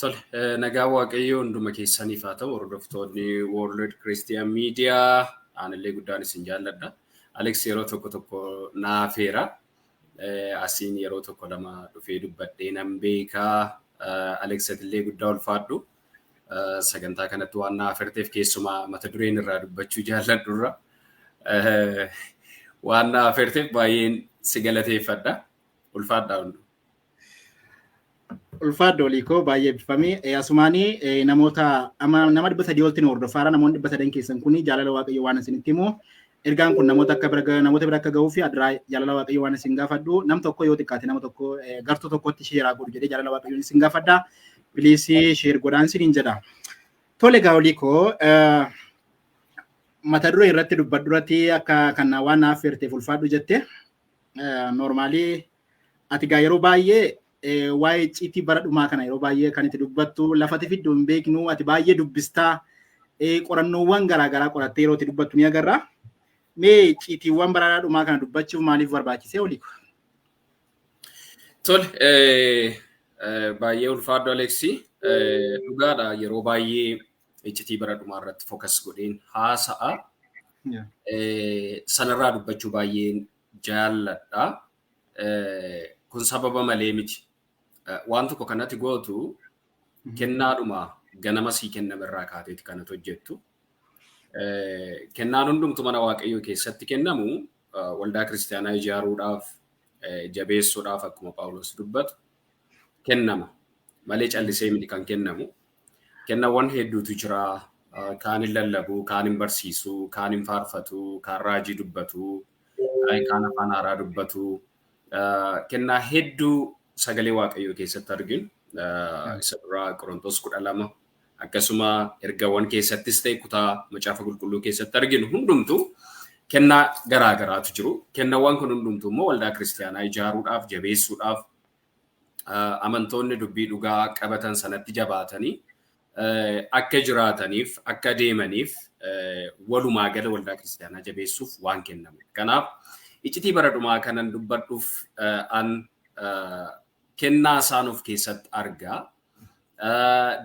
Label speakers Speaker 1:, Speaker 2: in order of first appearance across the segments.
Speaker 1: Tole, nagaa waaqayyoo hunduma keessaniif haa ta'u, hordoftoonni World Christian Media aanillee guddaan isin jaalladha. Alex yeroo tokko naafeera. Asiin yeroo tokko lama dhufee dubbadhee nan beekaa. Alex illee guddaa ulfaadhu. Sagantaa kanatti waan naafeerteef keessumaa mata dureen irraa dubbachuu jaalladhurra. Waan naafeerteef baay'een si galateeffadha. Ulfaadhaa hundu.
Speaker 2: Ulfaadho Liikoo baay'ee bifamee asumaanii namoota nama 300 oltiin hordofaara namoonni 300 keessan kuni jaalala waaqayyoo waan isinitti himu ergaan kun namoota bira akka ga'uu fi adiraa jaalala waaqayyoo waan isin gaafadhu nam tokko yoo xiqqaate nama tokko gartuu tokkotti sheeraa godhu jedhee jaalala waaqayyoo isin gaafadha biliisii sheer godhaan isiniin jedha. Tole egaa Liikoo mata duree irratti dubbadhuratti akka kan waan naaf feerteef ulfaadhu jette noormaalii ati gaa yeroo baay'ee waa'ee icciitii bara dhumaa kana yeroo baay'ee kan itti dubbattu lafati fidduu hin beeknu ati baay'ee dubbistaa qorannoowwan garaagaraa qorattee yeroo itti dubbattu ni agarra. Mee icciitiiwwan bara dhumaa kana dubbachuuf maaliif barbaachisee Liiko?
Speaker 1: Tole, baay'ee ulfaadhu Aleksi. Dhugaadha yeroo baay'ee icciitii bara dhumaa irratti fokas godheen haasa'a. Sanarraa dubbachuu baay'een jaalladha. Kun sababa malee miti. Waan tokko kanatti gootu kennaadhuma ganama sii kennamerraa kaateeti kanatti hojjettu. Kennaan hundumtu mana waaqayyoo keessatti kennamu waldaa kiristaanaa ijaaruudhaaf jabeessuudhaaf akkuma Phaawulos dubbatu kennama. Malee callisee miti kan kennamu. Kennawwan hedduutu jira. Kaan hin lallabu, kaan hin barsiisu, kaan hin faarfatu, kaan raajii dubbatu, kaan afaan haaraa dubbatu. Kennaa hedduu sagalee waaqayyoo keessatti arginu. Isa duraa Qorontos 12 akkasuma ergawwan keessattis ta'e kutaa macaafa qulqulluu keessatti arginu hundumtu kennaa garaagaraatu jiru. Kennawwan kun hundumtu immoo waldaa kiristaanaa ijaaruudhaaf, jabeessuudhaaf, amantoonni dubbii dhugaa qabatan sanatti jabaatanii akka jiraataniif, akka deemaniif walumaa gala waldaa kiristaanaa jabeessuuf waan kennamu. Kanaaf icciitii bara dhumaa kanan dubbadhuuf kennaa isaan of keessatti argaa.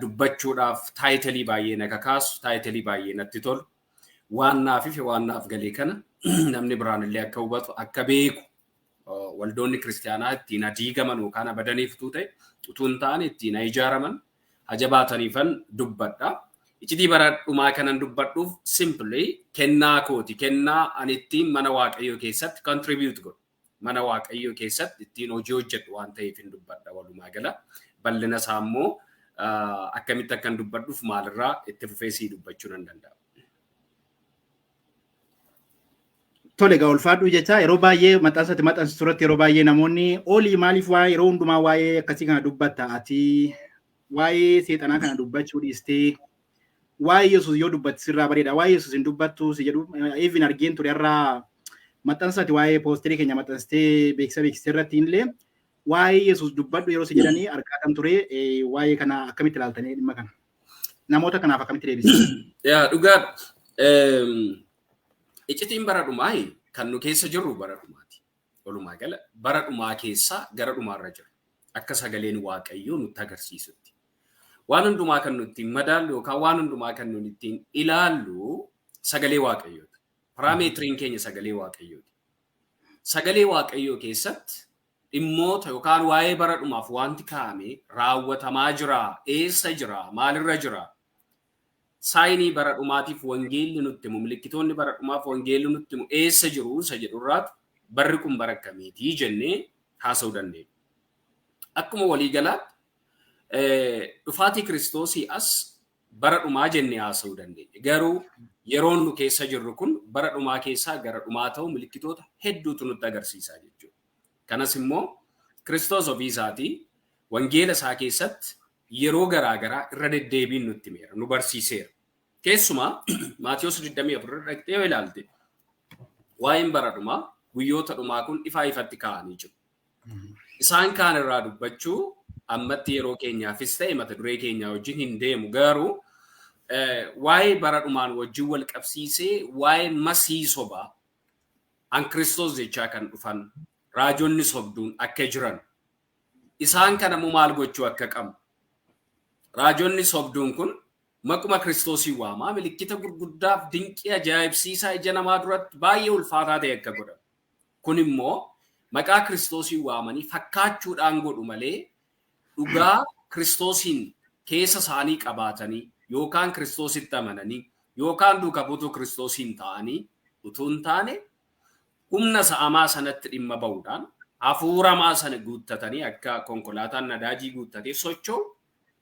Speaker 1: Dubbachuudhaaf taayitalii baay'ee na kakaasu, taayitalii baay'ee natti tolu. Waan naaf galee kana namni biraan illee akka hubatu, akka beeku waldoonni kiristaanaa ittiin diigaman yookaan badaniif ta'e utuu hin taane ittiin ijaaraman jabaataniifan dubbadha. Icciitii bara dhumaa kanan dubbadhuuf simply kennaa kooti. Kennaa ani ittiin mana waaqayyoo keessatti contribute godhu. Mana waaqayyoo keessatti ittiin hojii hojjedhu waan ta'eef hin dubbadha walumaa gala. Bal'ina isaa immoo akkamitti akkan dubbadhuuf maalirraa itti fufee sii dubbachuu nan danda'a.
Speaker 2: Tole egaa ulfaadhu jecha yeroo baay'ee maxxansitu irratti yeroo baay'ee namoonni olii maaliif waa'ee yeroo hundumaa waa'ee akkasii kana dubbatta ati waa'ee seexanaa kana dubbachuu dhiistee waa'ee Yesuus yoo dubbatti sirraa bareeda waa'ee Yesuus hin dubbattu si jedhu even argeen ture irraa maxxansati waa'ee poosterii keenya maxxansitee beeksisa irratti illee waa'ee Yesuus dubbadhu yeroo si jedhanii argaa kan ture waa'ee kana akkamitti ilaaltanii dhimma kana namoota kanaaf akkamitti deebisan?
Speaker 1: Dhugaa icciitiin bara dhumaa kan nu keessa jirru bara dhumaati. Walumaa gala bara dhumaa keessaa gara dhumaarra jira. Akka sagaleen waaqayyoo nutti agarsiisutti. Waan hundumaa kan nuti madaallu yookaan waan hundumaa kan nuti ittiin ilaallu sagalee waaqayyooti. Paraameetiriin keenya sagalee waaqayyooti. Sagalee waaqayyoo keessatti dhimmoota yookaan waa'ee bara dhumaaf wanti kaa'ame raawwatamaa jira, eessa jira, maalirra jira. Saayinii bara dhumaatiif wangeelli nutti himu, milikkitoonni bara dhumaaf wangeelli nutti himu eessa jiru isa jedhurraatu barri kun bara akkamiitii jennee haasa'uu dandeenya. Akkuma waliigalaatti dhufaatii Kiristoosii as bara dhumaa jennee haasa'uu dandeenya. Garuu yeroon nu keessa jirru kun bara dhumaa keessaa gara dhumaa ta'u milikkitoota hedduutu nutti agarsiisaa jechuudha. Kanas immoo Kiristoos ofii isaatii wangeela isaa keessatti yeroo garaagaraa irra deddeebiin nutti himeera, nu barsiiseera. Keessumaa Maatiyos 24 dhaqxee yoo ilaalte waa'een bara dhumaa guyyoota dhumaa kun ifatti kaa'anii jiru. Isaan kaan irraa dubbachuu ammatti yeroo keenyaafis ta'e mata duree keenyaa wajjin hin deemu. Garuu waa'ee bara dhumaan wajjin wal qabsiisee waa'ee masii sobaa an Kiristoos jechaa kan dhufan raajonni sobduun akka jiran isaan kana maal gochuu akka qabu Raajonni sobduun kun maquma Kiristoosii waamaa milikkita gurguddaaf dinqii ajaa'ibsiisaa ija namaa duratti baay'ee ulfaataa ta'e akka godhan. Kun immoo maqaa Kiristoosii waamanii fakkaachuudhaan godhu malee dhugaa Kiristoosiin keessa isaanii qabaatanii yookaan Kiristoositti amananii yookaan duuka buutuu Kiristoosiin ta'anii utuu hin taane humna sa'amaa sanatti dhimma ba'uudhaan hafuuramaa sana guuttatanii akka konkolaataan nadaajii guuttatee socho'u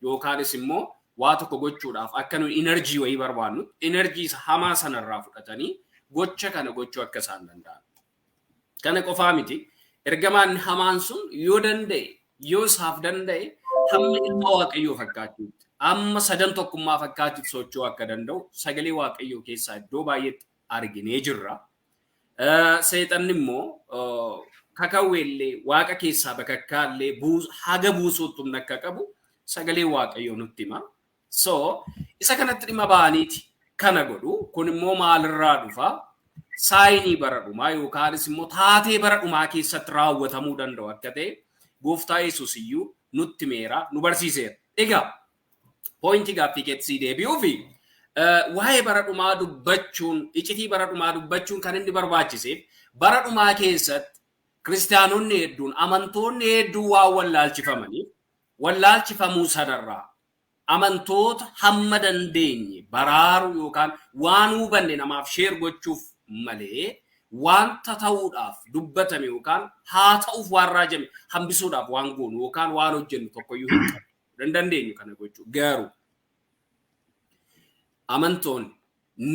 Speaker 1: yookaanis immoo waa tokko gochuudhaaf akka nuyi inerjii wayii barbaannu inerjii hamaa sanarraa fudhatanii gocha kana gochuu akka isaan danda'an. Kana qofaa miti ergamaan hamaan sun yoo danda'e yoo isaaf danda'e hamma ilma waaqayyoo fakkaachuutti amma sadan tokkummaa fakkaachuutti socho'uu akka danda'u sagalee waaqayyoo keessaa iddoo baay'eetti arginee jirra. Seexanni immoo kakawweellee waaqa keessaa bakakkaallee haga buusuutti humna akka qabu sagalee waaqayyoo nutti hima. So isa kanatti dhimma ba'aniiti kana godhu kun immoo maalirraa dhufa? Saayinii bara dhumaa yookaanis immoo taatee bara dhumaa keessatti raawwatamuu danda'u akka ta'e gooftaa Yesuus iyyuu nutti meera nu barsiiseera. Egaa poointii gaaffii keetti deebi'uu fi waa'ee bara dhumaa dubbachuun iccitii bara dhumaa dubbachuun kan inni barbaachiseef bara dhumaa keessatti kiristaanonni hedduun amantoonni hedduun waan wallaalchifamaniif wallaalchifamuu sanarraa amantoota hamma dandeenye baraaru yookaan waan hubanne namaaf sheer gochuuf malee wanta ta'uudhaaf dubbatame yookaan haa ta'uuf waan raajame hambisuudhaaf waan goonu yookaan waan hojjennu tokkoyyuu hin qabu dandeenyu kana gochuu garuu amantoonni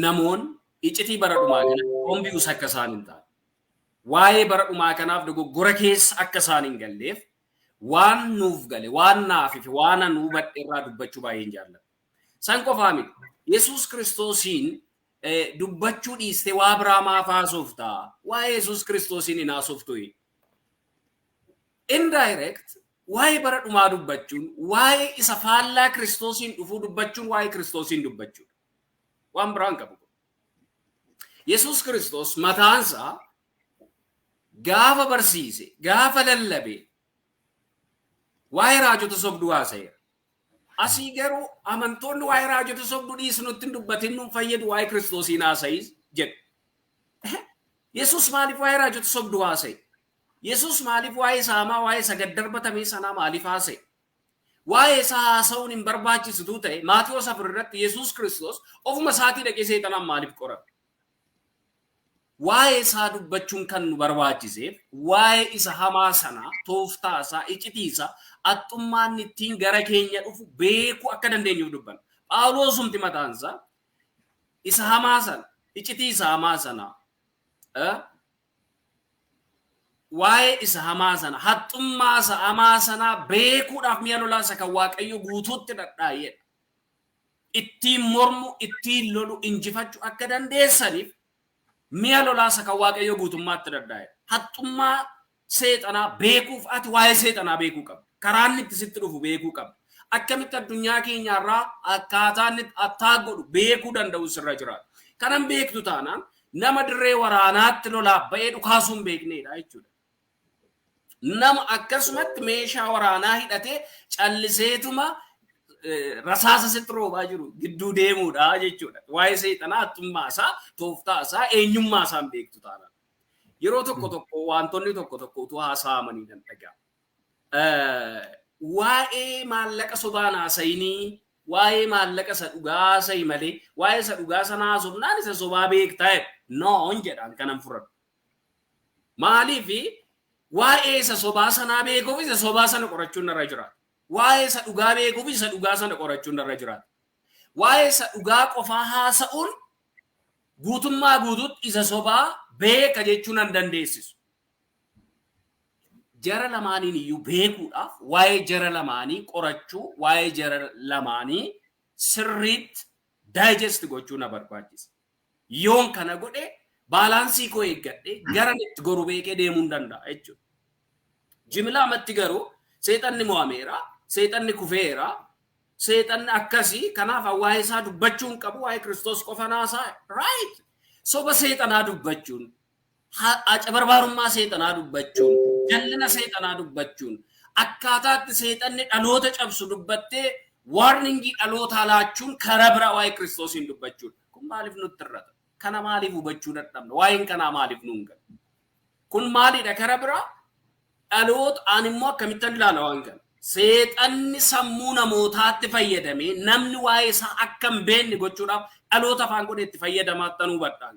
Speaker 1: namoonni iccitii bara dhumaa kana hombi'us akka isaan hin taane waa'ee bara dhumaa kanaaf dogoggora keessa akka isaan hin galleef waan nuuf gale waan naaf fi waan nu hubadhe irraa dubbachuu baay'een jaalladha. San qofaa miti Yesuus Kiristoosiin dubbachuu dhiistee waa biraa maaf haasofta? Waa'ee Yesuus Kiristoosiin hin haasoftu. Indirect waa'ee bara dhumaa dubbachuun waa'ee isa faallaa Kiristoosiin dhufuu dubbachuun waa'ee Kiristoosiin dubbachuudha. Waan biraan qabu. Yesuus Kiristoos mataansaa gaafa barsiise gaafa lallabe waa'ee raajota sobduu haasa'eera. Asii garuu amantoonni waa'ee raajota sobduu dhiisnutti hin dubbatin nuun fayyadu waa'ee Kiristoosiin haasa'is jedhu. Yesuus maaliif waa'ee raajota sobduu haasa'e? Yesuus maaliif waa'ee saamaa waa'ee isa gad darbatamee sanaa maaliif haasa'e? Waa'ee isaa haasa'uun hin barbaachisituu ta'e Maatiyoo 4 irratti Yesuus Kiristoos ofuma isaatii dhaqee seexanaan maaliif qorate? Waa'ee isaa dubbachuun kan nu barbaachiseef waa'ee isa hamaa sanaa tooftaa isaa iccitii isaa attummaan ittiin gara keenya dhufu beekuu akka dandeenyuuf dubbanna. Phaawulosumti mataansaa isa hamaa sana iccitii isa hamaa sanaa waa'ee isa hamaa sana haxxummaa isa hamaa sanaa beekuudhaaf mi'a lolaa isa kan Waaqayyo guutuutti dhadhaa'edha. Ittiin mormu ittiin lolu injifachuu akka dandeessaniif mi'a lolaa isa kan Waaqayyo guutummaatti dhadhaa'edha. Haxxummaa seexanaa beekuuf ati waa'ee seexanaa beekuu qabda. Karaan itti sitti dhufu beekuu qabda. Akkamitti addunyaa keenyaarraa akkaataa inni attaa godhu beekuu danda'u sirra jiraata. Kanan beektu taanaan nama dirree waraanaatti lolaaf ba'ee dhukaasuun beekneedha jechuudha. Nama akkasumatti meeshaa waraanaa hidhatee calliseetuma rasaasa sitti roobaa jiru gidduu deemuudha jechuudha. Waa'ee seexanaa haxxummaa isaa tooftaa isaa eenyummaa isaa beektu taanaan. Yeroo tokko tokko wantoonni tokko tokko utuu haasa'amanii nan dhaga'a. Waa'ee maallaqa sobaan haasa'inii waa'ee maallaqa isa dhugaa haasa'i malee waa'ee isa dhugaa sana haasofnaan isa sobaa beektaa noon jedhaan kanan fudhadhu. Maaliif waa'ee isa sobaa sanaa beekuuf isa sobaa sana qorachuun narra jiraata. Waa'ee isa dhugaa beekuuf isa dhugaa sana qorachuun narra jiraata. Waa'ee isa dhugaa qofaa haasa'uun guutummaa guutuutti isa sobaa beeka jechuun an dandeessisu. Jara lamaaniin iyyuu beekuudhaaf waa'ee jara lamaanii qorachuu waa'ee jara lamaanii sirriitti daayijesti gochuu na barbaachisa. Yoon kana godhe baalaansii koo eeggadhe gara itti goru beekee deemuu hin danda'a jechuudha. Jimlaamatti garuu seexanni mo'ameera, seexanni kufeera, seexanni akkasii kanaaf waa'ee isaa dubbachuun qabu waa'ee Kiristoos qofa naasaa right. Soba seexanaa dubbachuun barbaarummaa seexanaa dubbachuun jallina seexanaa dubbachuun akkaataatti seexanni dhaloota cabsu dubbattee warningi dhaloota laachuun karaa bira waa'ee Kiristoosiin dubbachuudha. Kun maaliif nutti irrata? Kana maaliif hubachuu dadhabna? Waa'een kanaa maaliif nuun gala? Kun maalidha karaa bira? Dhaloota ani immoo akkamittan ilaala waan kana. Seexanni sammuu namootaatti fayyadamee namni waa'ee isaa akka hin beekne gochuudhaaf dhaloota afaan godhe itti fayyadamaa tanuu badhaan.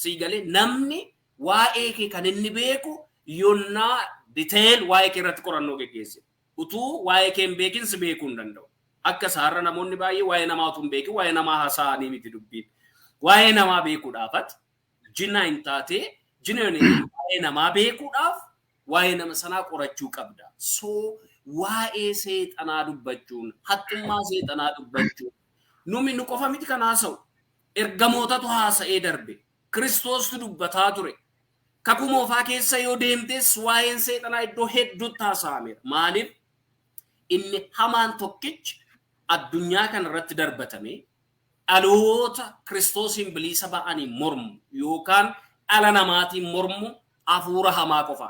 Speaker 1: Siigalee namni waa'ee kee kan inni beeku yonnaa detail waa'ee kee irratti qorannoo geggeesse. Utuu waa'ee kee hin beekin si beekuu hin danda'u. Akka isaarra namoonni baay'ee waa'ee namaa utuu hin beekin waa'ee namaa haasa'anii miti dubbiin. Waa'ee namaa beekuudhaafat jina hin taatee jina waa'ee namaa beekuudhaaf waa'ee nama sanaa qorachuu qabda. So waa'ee seexanaa dubbachuun, hattummaa seexanaa dubbachuun, numi nu qofa miti kan haasa'u. Ergamootatu haasa'ee darbe. Kiristoostu dubbataa ture. Kakuu moofaa keessa yoo deemtes waa'een seexanaa iddoo hedduutti haasa'ameera. Maaliif? Inni hamaan tokkichi addunyaa kana irratti darbatame dhaloota Kiristoosiin bilisa ba'anii mormu yookaan dhala namaatiin mormu hafuura hamaa qofa.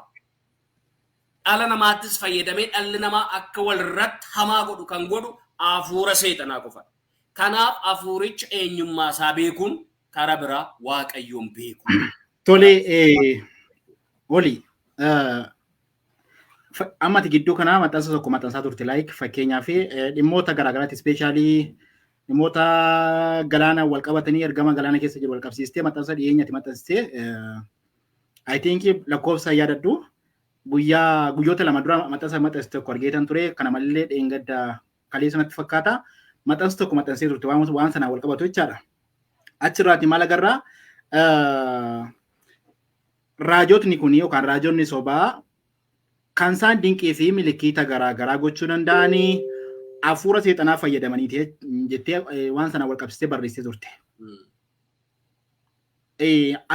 Speaker 1: Dhala namaattis fayyadamee dhalli namaa akka walirratti hamaa godhu kan godhu hafuura seexanaa qofa. Kanaaf hafuuricha eenyummaa isaa beekuun karaa biraa Waaqayyoon beeku.
Speaker 2: Tole Oli ammati gidduu kanaa maxxansa tokko maxxansaa turte fakkeenyaaf dhimmoota garaagaraatti ispeeshaalii dhimmoota galaana wal qabatanii ergama galaana keessa jiru wal qabsiistee maxxansa dhiyeenyatti maxxansitee I think lakkoofsa yaadadhu guyyoota lama dura maxxansa maxxansite tokko argeetan ture kana malee dheengadda kaleessa natti fakkaata maxxansa tokko maxxansee turte waan sanaa wal qabatu jechaadha. Achirraati maal agarraa raajotni kun yookaan raajonni sobaa kan isaan dinqii fi milikiita garaagaraa gochuu danda'anii hafuura seexanaa fayyadamanii jettee waan sana wal qabsitee barreessitee turte.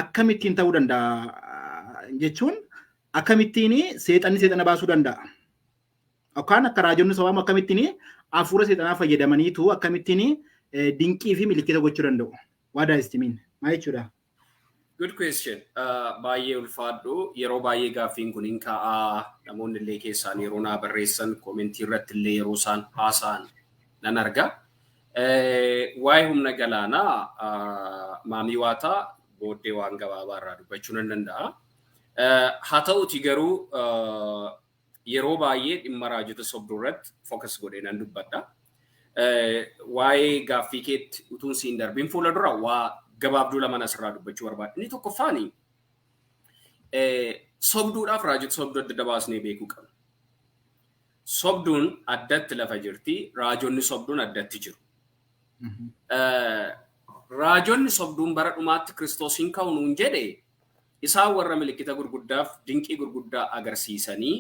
Speaker 2: Akkamittiin ta'uu danda'a jechuun akkamittiin seexanni seexana baasuu danda'a. Yookaan akka raajonni sobaa akkamittiin hafuura seexanaa fayyadamaniitu akkamittiin dinqii fi milikiita gochuu danda'u. What does it mean? Maal jechuudha?
Speaker 1: Good question. Baay'ee ulfaadhu. Yeroo baay'ee gaaffiin kun hin ka'aa. Namoonni illee keessaan yeroo naa barreessan koomentii irratti illee yeroo isaan haasa'an nan arga. Waa'ee humna galaanaa maamii waataa booddee waan gabaabaa irraa dubbachuu nan danda'a. Haa ta'uti garuu yeroo baay'ee dhimma raajota sobduu irratti focus godhee nan dubbadha. Waa'ee gaaffii keetti utuun siin darbiin fuula dura waa gabaabduu lama asirraa dubbachuu barbaada. Inni tokkoffaani sobduudhaaf raajota sobduu adda baasnee beekuu qabna. Sobduun addatti lafa jirti, raajonni sobduun addatti jiru. Raajonni sobduun bara dhumaatti Kiristoosiin ka'u nuun jedhe isaan warra milikkita gurguddaaf dinqii gurguddaa agarsiisanii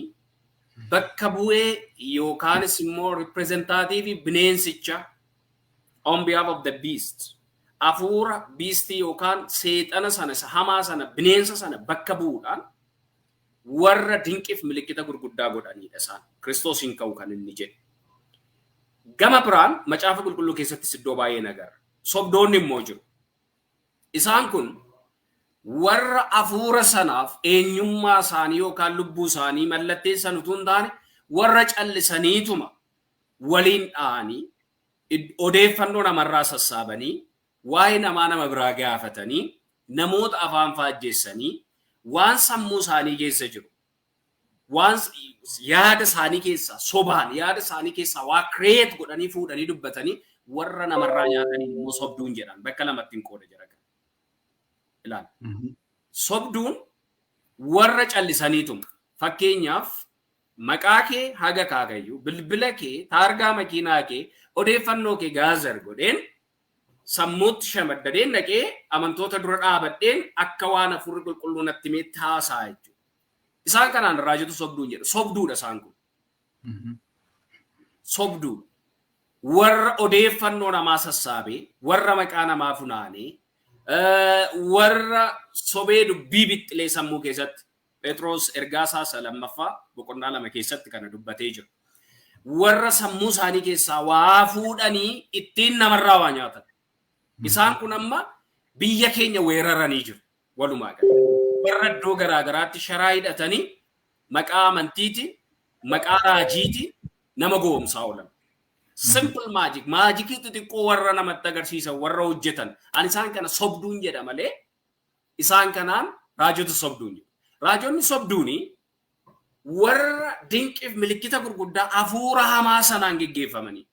Speaker 1: bakka bu'ee yookaanis immoo ripireezentaatiivii bineensicha on behalf of the beast. Hafuura biistii yookaan seexana sana hamaa sana bineensa sana bakka bu'uudhaan warra dinqiif milikkita gurguddaa godhanidha isaan. Kiristoosiin ka'u kan inni jedhe. Gama biraan macaafa qulqulluu keessattis iddoo baay'ee nagarra. Sobdoonni immoo jiru. Isaan kun warra hafuura sanaaf eenyummaa isaanii yookaan lubbuu isaanii mallatteessan utuu hin taane warra callisaniituma waliin dha'anii odeeffannoo namarraa sassaabanii waa'ee nama biraa gaafatanii namoota afaan faajjeessanii waan sammuu isaanii keessa jiru waan yaada isaanii keessaa sobaan yaada isaanii keessaa waa kireet godhanii fuudhanii dubbatanii warra namarraa nyaatanii immoo sobduun jedhan bakka lamatti hin qooda jira. Ilaala. Sobduun warra callisaniituma fakkeenyaaf maqaa kee haga kaagayyuu bilbila kee taargaa makiinaa kee odeeffannoo kee gaazar godheen sammuutti shamaddadeen dhaqee amantoota dura dhaabadheen akka waan hafuurri qulqulluu natti meetti haasaa jechuudha. Isaan kanaan raajota sobduun jedhu. Sobduudha isaan kun. Sobduu. Warra odeeffannoo namaa sassaabee, warra maqaa namaa funaanee, warra sobee dubbii bixxilee sammuu keessatti Phexros ergaa isaa lammaffaa boqonnaa 2 keessatti kana dubbatee jira. Warra sammuu isaanii keessaa waa fuudhanii ittiin namarraa waa nyaatan. Isaan kun amma biyya keenya weeraranii jiru walumaa gala. Warra iddoo garaagaraatti sharaa hidhatanii maqaa amantiitiin, maqaa raajiitiin nama goomsaa oolan. Simple magic. Magic itu xiqqoo warra namatti agarsiisan warra hojjetan. Ani isaan kana sobduun jedha malee isaan kanaan raajota sobduun jedhu. Raajonni sobduuni warra dinqiif milikkita gurguddaa hafuura hamaa sanaan geggeeffamanii.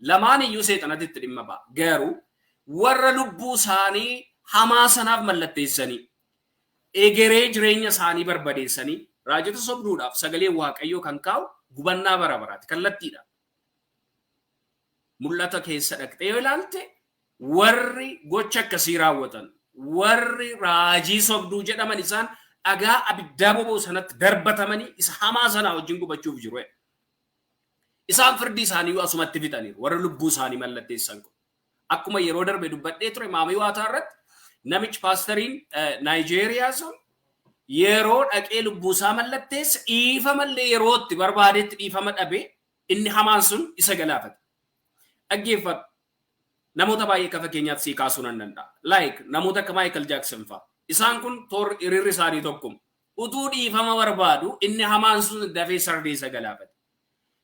Speaker 1: Lamaan iyyuu seexanatti dhimma ba'a. Garuu warra lubbuu isaanii hamaa sanaaf mallatteessanii egeree jireenya isaanii barbadeessanii raajota sobduudhaaf sagalee waaqayyoo kan kaa'u gubannaa bara baraati kallattiidha. Mul'ata keessa dhaqxee yoo ilaalte warri gocha akkasii raawwatan warri raajii sobduu jedhaman isaan dhagaa abiddaa boba'u sanatti darbatamanii isa hamaa sanaa wajjin gubachuuf jiru. Isaan firdi isaanii asumatti fixaniiru warra lubbuu isaanii mallatteessan kun. Akkuma yeroo darbe dubbadhee ture maamii waataa irratti namichi paastariin Naayijeeriyaa sun yeroo dhaqee lubbuu isaa mallatteessa dhiifama illee yeroo itti barbaadetti dhiifama dhabee inni hamaan sun isa galaafate. Dhaggeeffadhu. Namoota baay'ee akka fakkeenyaatti sii kaasuu nan danda'a. Like namoota akka Michael Jackson fa'a. Isaan kun hiriirri isaanii tokkuma. Utuu dhiifama barbaadu inni hamaan sun dafee sardee isa galaafate.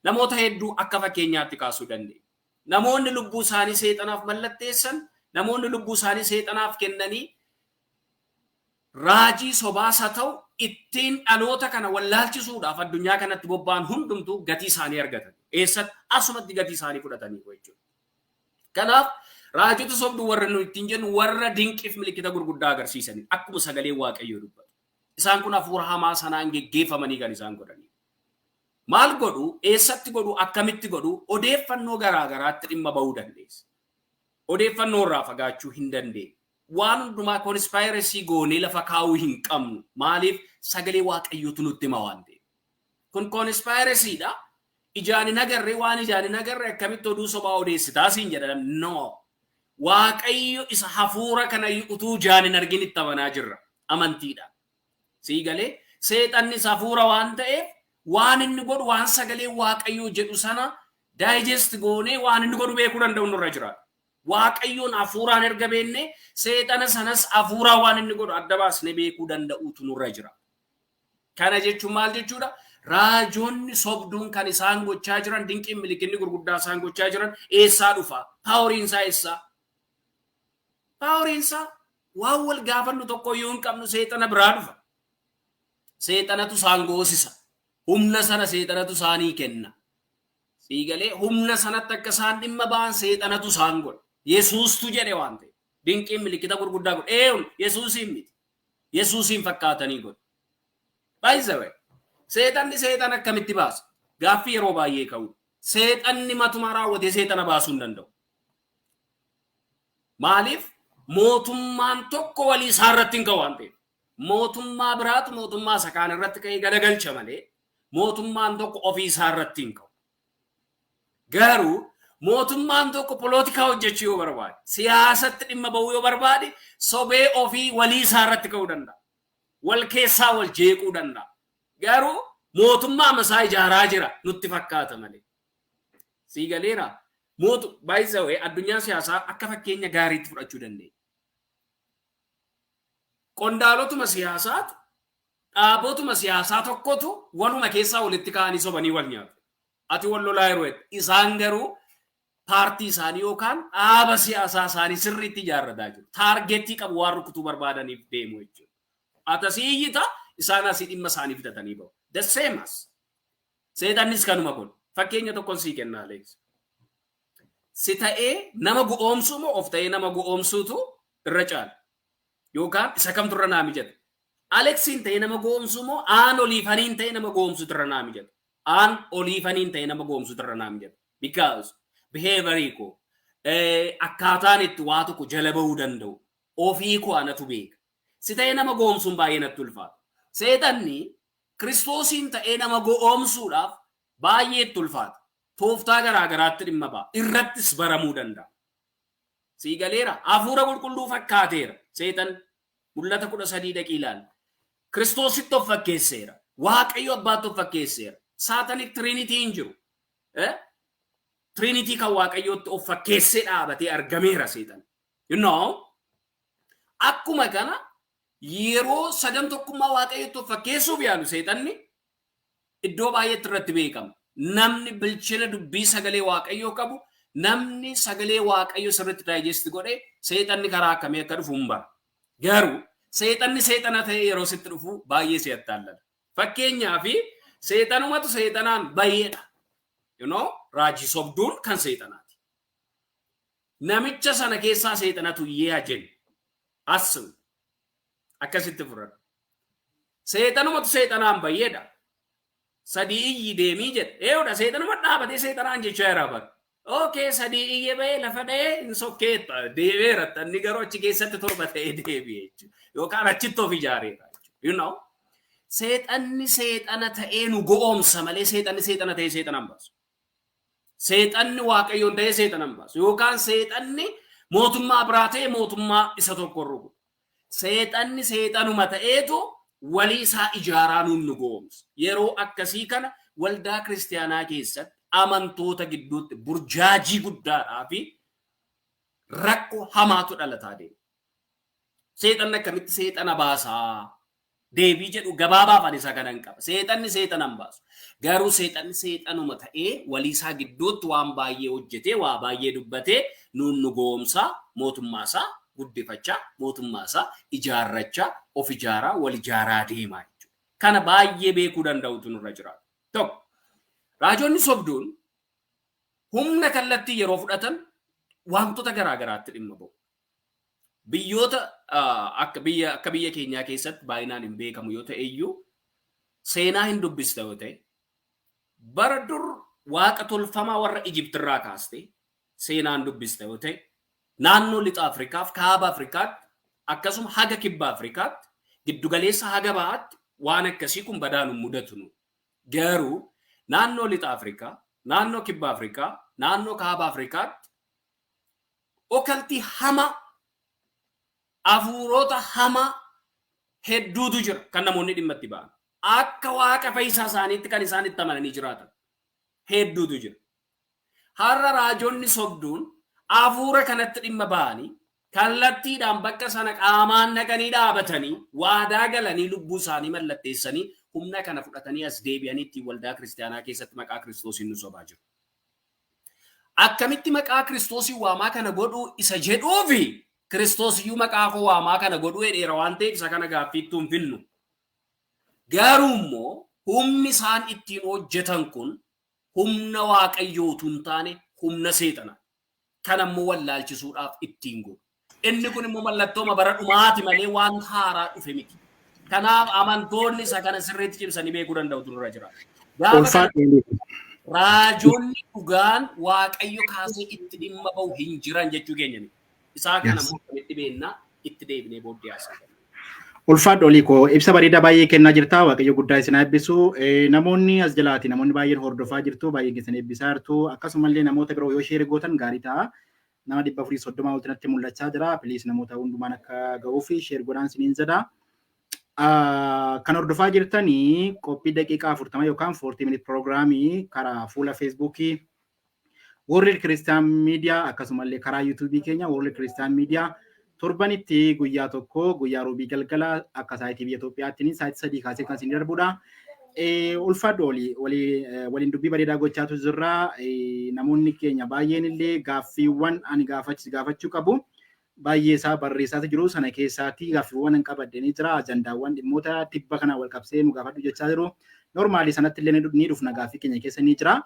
Speaker 1: Namoota hedduu akka fakkeenyaatti kaasuu dandeenya. Namoonni lubbuu isaanii seexanaaf mallatteessan, namoonni lubbuu isaanii seexanaaf kennanii raajii sobaas haa ta'u ittiin dhaloota kana wallaalchisuudhaaf addunyaa kanatti bobba'an hundumtuu gatii isaanii argatan. Eessatti asumatti gatii isaanii fudhatanii jechuudha. Kanaaf raajota sobduu warra nuyi ittiin jennu warra dinqiif milikkita gurguddaa agarsiisanii akkuma sagalee waaqayyoo dubbatu. Isaan kun hafuura hamaa sanaan geggeeffamanii kan isaan godhanii. Maal godhu, eessatti godhu, akkamitti godhu, odeeffannoo garaagaraatti dhimma bahuu dandeessa. Odeeffannoo irraa fagaachuu hin dandeenye. Waan hundumaa konspiraasii goonee lafa kaa'uu hin qabnu. Maaliif sagalee waaqayyootu nutti hima waan ta'eef. Kun konspiraasiidha. Ijaan hin agarree waan ijaan hin agarree akkamitti oduu sobaa odeessitaa siin jedhan. No. Waaqayyo isa hafuura kana utuu ijaan hin argin itti amanaa jirra. Amantiidha. Sii galee seexannis hafuura waan ta'eef waan inni godhu waan sagalee waaqayyoo jedhu sana daayijest goonee waan inni godhu beekuu danda'u nurra jira. Waaqayyoon hafuuraan erga beenne seexana sanas hafuuraan waan inni godhu adda baasnee beekuu danda'uutu nurra jira. Kana jechuun maal jechuudha? Raajonni sobduun kan isaan gochaa jiran dinqiin milikinni gurguddaa isaan gochaa jiran eessaa dhufa? Paaworiinsaa eessaa? Paaworiinsaa waan wal gaafannu tokko yoo hin qabnu seexana biraa dhufa. Seexanatu isaan goosisa. Humna sana seexanatu isaanii kenna. Siigalee humna sanatti akka isaan dhimma ba'an seexanatu isaan godha. Yesuustu jedhe waan ta'e. Dinqiin milikita gurguddaa godha. Yesuusiin miti. Yesuusiin fakkaatanii godha. By the way, seexanni seexana akkamitti baasa? Gaaffii yeroo baay'ee ka'u. Seexanni matuma raawwatee seexana baasuu hin danda'u. Maaliif? Mootummaan tokko walii isaa irratti hin ka'u waan ta'eef. Mootummaa biraatu mootummaa isa kaan irratti ka'ee galagalcha malee mootummaan tokko ofii isaa irratti hin ka'u. Garuu mootummaan tokko polootikaa hojjechuu yoo barbaade, siyaasatti dhimma bahuu yoo barbaade, sobee ofii walii isaa irratti ka'uu danda'a. Wal keessaa wal jeequu danda'a. Garuu mootummaa masaa ijaaraa jira nutti fakkaata malee. Sii galeera. By the way, addunyaa siyaasaa akka fakkeenya gaariitti fudhachuu dandeenya. Qondaalotuma siyaasaatu dhaabotuma siyaasaa tokkotu waluma keessaa walitti ka'anii sobanii wal nyaatu. Ati wal lolaa yeroo isaan garuu paartii isaanii yookaan dhaaba siyaasaa isaanii sirriitti ijaarrataa jiru. Taargeetii qabu waan rukutuu barbaadaniif deemu jechuudha. Atasii iyyita isaan asii dhimma isaanii fitatanii bahu. The same as. Seexannis kanuma kun fakkeenya tokkoon sii kennaa Alex. Si ta'ee nama go'oomsuu moo of ta'ee nama go'oomsuutu irra caala? Yookaan isa kamtu irra naa mijata? Alexiin ta'ee nama go'oomsuu moo aan oliifaniin ta'ee nama go'oomsuutu irra naa mijata? Aan oliifaniin ta'ee nama go'oomsuutu irra naa mijata. Because behaviorii koo akkaataan itti waa tokko jala bahuu danda'u ofii koo anatu beeka. Si ta'ee nama go'oomsuun baay'ee natti ulfaata. Seexanni Kiristoosiin ta'ee nama go'oomsuudhaaf baay'ee itti ulfaata. Tooftaa garaagaraatti dhimma ba'a. Irrattis baramuu danda'a. Sii galeera. Hafuura qulqulluu fakkaateera. Seexan mul'ata 13 dhaqii ilaali. Kiristoositti of fakkeesseera. Waaqayyo abbaatti of fakkeesseera. Saatanik Trinity hin jiru. Trinity kan waaqayyootti of fakkeessee dhaabatee argameera seexan. You know? Akkuma kana yeroo sadan tokkummaa waaqayyootti of fakkeessuuf yaalu seexanni iddoo baay'eetti irratti beekama. namni bilchina dubbii sagalee waaqayyoo qabu, namni sagalee waaqayyoo sirriitti daayijesti godhe seexanni karaa akkamii akka dhufu hin bara. Garuu seexanni seexana ta'ee yeroo sitti dhufu baay'ee si attaallala. Fakkeenyaaf seexanumatu seexanaan baay'eedha. Raajii sobduun kan seexanaati. Namicha sana keessaa seexanatu iyyee ajeen asuu akkasitti fudhadhu. Seexanumatu seexanaan baay'eedha. Sadii iyyi deemii jedhe. Eeyyudha seexanuma dhaabatee seexanaan jechaa jira bara. Okay, sadii iyyee bahee lafa dha'ee hin sokkeetta deebi'eera. Inni garuu achi keessatti torba ta'ee deebi'e jechuudha. Yookaan achitti of ijaareera jechuudha. Seexanni seexana ta'ee nu go'oomsa malee seexanni seexana ta'ee seexana hin baasu. Seexanni waaqayyoon ta'ee seexana hin baasu. Yookaan seexanni mootummaa biraa ta'ee mootummaa isa tokko ruku. Seexanni seexanuma ta'eetu walii isaa ijaaraa nu go'oomsa. Yeroo akkasii kana waldaa kiristaanaa keessatti amantoota gidduutti burjaajii guddaadhaa fi rakkoo hamaatu dhalataa deema. Seexanni akkamitti seexana baasaa? Deebii jedhu gabaabaaf ani isa kanan qaba. Seexanni seexana hin baasu. Garuu seexanni seexanuma ta'ee walii isaa gidduutti waan baay'ee hojjetee, waa baay'ee dubbatee nu goomsaa, mootummaa isaa guddifachaa, mootummaa isaa ijaarrachaa, of ijaaraa, wal ijaaraa deemaa jechuudha. Kana baay'ee beekuu danda'utu nurra jiraata. Tokko raajonni sobduun humna kallattii yeroo fudhatan wantoota garaagaraatti dhimma ba'u. Biyyoota akka biyya keenyaa keessatti baay'inaan hin beekamu yoo ta'e iyyuu seenaa hin dubbista yoo ta'e bara dur waaqa tolfamaa warra Ijiptirraa kaaste seenaa hin dubbista yoo ta'e naannoo lixa Afrikaaf kaaba Afrikaatti akkasuma haga kibba Afrikaatti giddugaleessa haga bahaatti waan akkasii kun badaan mudatu nu. Garuu naannoo lixa Afrikaa, naannoo kibba Afrikaa, naannoo kaaba Afrikaatti okaltii hama afuurota hama hedduutu jira kan namoonni dhimma itti ba'an. Akka waaqa fayyisaa isaaniitti kan isaan itti amananii jiraatan hedduutu jira. Har'a raajonni sobduun afuura kanatti dhimma ba'anii kallattiidhaan bakka sana qaamaan naqanii dhaabatanii waadaa galanii lubbuu isaanii mallatteessanii humna kana fudhatanii as deebi'anii ittiin waldaa kiristaanaa keessatti maqaa Kiristoosiin nu sobaa jiru. Akkamitti maqaa Kiristoosiin waamaa kana godhuu isa jedhuufi Kiristoos iyyuu maqaa koo waamaa kana godhuu hedheera waan ta'eef isa kana gaaffiittuu hin finnu. Garuu immoo humni isaan ittiin hojjetan kun humna waaqayyootu hin taane humna seexana. Kan ammoo wallaalchisuudhaaf ittiin godhu. Inni kun immoo mallattooma bara dhumaati malee waan haaraa dhufe miti. Kanaaf amantoonni isa kana sirriitti cimsanii beekuu danda'utu nurra jira. Raajonni dhugaan waaqayyo kaasee itti dhimma ba'u hin jiran jechuu keenya miti. Isaa kana immoo itti beennaa itti deebinee booddee haasa'aa.
Speaker 2: Ulfaadhu olii koo ibsa bareedaa baay'ee kennaa jirta. Waaqayyo guddaa isin eebbisu. Namoonni as jalaati namoonni baay'een hordofaa jirtu baay'ee keessan eebbisaa jirtu. Akkasumallee namoota biroo yoo sheerii gootan gaarii ta'a. Nama 430 olti natti mul'achaa jira. Piliis namoota hundumaan akka ga'uuf sheerii godhaan isiniin jedha. Kan hordofaa jirtanii qophii daqiiqaa 40 yookaan 40 minute proogiraamii karaa fuula Feesbuukii World Christian Media akkasumallee karaa YouTube keenya World Christian Media torbanitti guyyaa tokko guyyaa roobii galgala akka saayitii biyya Itoophiyaatti saayitii sadii kaasee kan isin darbudha. Ulfaadhu waliin dubbii bareedaa gochaatu jirra. Namoonni keenya baay'een illee gaaffiiwwan ani gaafachuu qabu. Baay'ee isaa barreessaatu jiru sana keessaatti gaaffiiwwan hin qabaddanii jira. Ajandaawwan dhimmoota tibba kana wal qabsee nu gaafadhu jechaa jiru. Normaali sanatti illee ni dhufna gaaffii keenya keessa ni jira.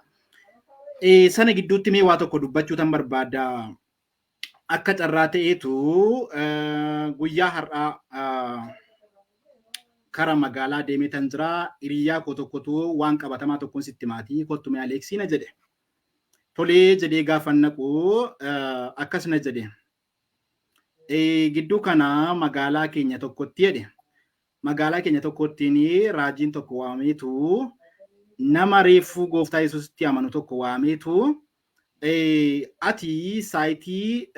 Speaker 2: Sana gidduutti mee waa tokko dubbachuu tan barbaada. Akka carraa ta'eetu guyyaa har'aa kara magaalaa deemee tan jira. Hiriyaa koo tokkotu waan qabatamaa tokkoon sitti maatii kottu mee Aleeksiina jedhe. Tolee jedhee gaafa naqu akkasina jedhe. Gidduu kana magaalaa keenya tokkotti jedhe. Magaalaa keenya tokkottiin raajiin tokko waameetu nama reefuu gooftaa Yesuusitti amanu tokko waameetu ati saayitii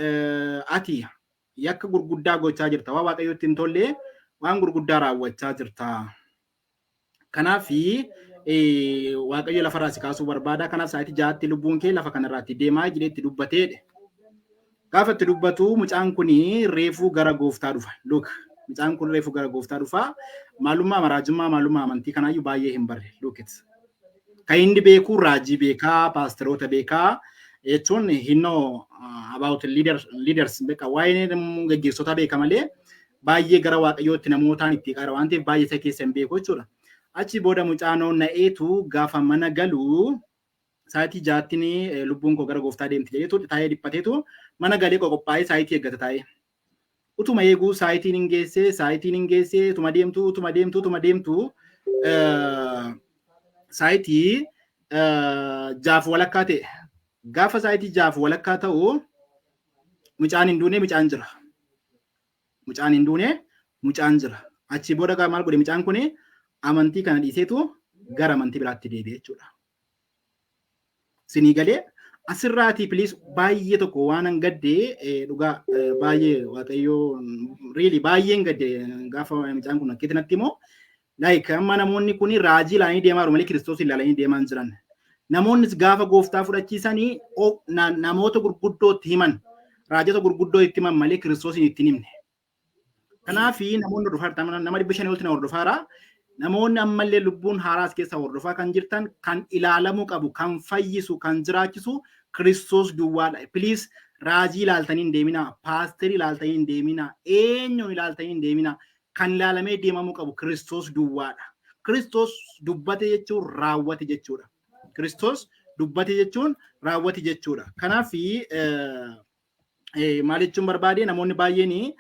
Speaker 2: ati yakka gurguddaa gochaa jirta. Waa waaqayyootti hin tolle waan gurguddaa raawwachaa jirta. Kanaaf waaqayyo lafa irraa si kaasuu barbaada. Kanaaf saayitii 6tti lubbuun kee lafa kanarraatti deemaa jedheetti dubbateedhe. Gaafa itti dubbatu mucaan kun reefuu gara gooftaa dhufa. Look, mucaan kun reefuu gara gooftaa dhufa. Maalummaa maraajummaa maalummaa amantii kanaayyuu baay'ee hin barre. Look it. Kan inni beeku raajii beekaa, paasteroota beekaa jechuun hinnoo about leaders beeka waa'ee gaggeessota beeka malee baay'ee gara waaqayyootti namootaan itti qara waan ta'eef baay'ee isa keessa hin beeku jechuudha. Achi booda mucaanoo na'eetu gaafa mana galu sa'aatii jaattiin lubbuun koo gara gooftaa deemti jedheetu taa'ee dhiphateetu mana galee qophaa'ee sa'aatii eeggata taa'ee. Utuma eeguu sa'aatiin hin geessee utuma deemtu sa'aatii jaaf walakkaa ta'e. Gaafa sa'aatii jaaf walakkaa ta'u mucaan hin duune mucaan jira. Mucaan hin duune mucaan jira. Achi booda maal godhe mucaan kun amantii kana dhiiseetu gara amantii biraatti deebi'e jechuudha. Sinii galee asirraatii piliis baay'ee tokko waan hin gaddee dhugaa baay'ee waaqayyoo riili baay'ee hin gadde gaafa mucaan kun akkeetti natti immoo like amma namoonni kun raajii ilaalanii deemaa jiru malee kiristoos ilaalanii deemaa hin jiran. Namoonnis gaafa gooftaa fudhachiisanii namoota gurguddootti himan raajota gurguddoo itti himan malee kiristoos itti himne. Kanaaf namoonni hordofaa nama 500 olti na hordofaara. Namoonni ammallee lubbuun haaraas keessa hordofaa kan jirtan kan ilaalamuu qabu kan fayyisu kan jiraachisu kiristoos duwwaadha. Please raajii ilaaltanii hin deemina, paasterii ilaaltanii hin deemina, eenyuun ilaaltanii hin deemina. Kan ilaalamee deemamuu qabu kiristoos duwwaadha. Kiristoos dubbate jechuun raawwate jechuudha. Kiristoos dubbate jechuun raawwate jechuudha. Kanaaf maal jechuun barbaade namoonni baay'een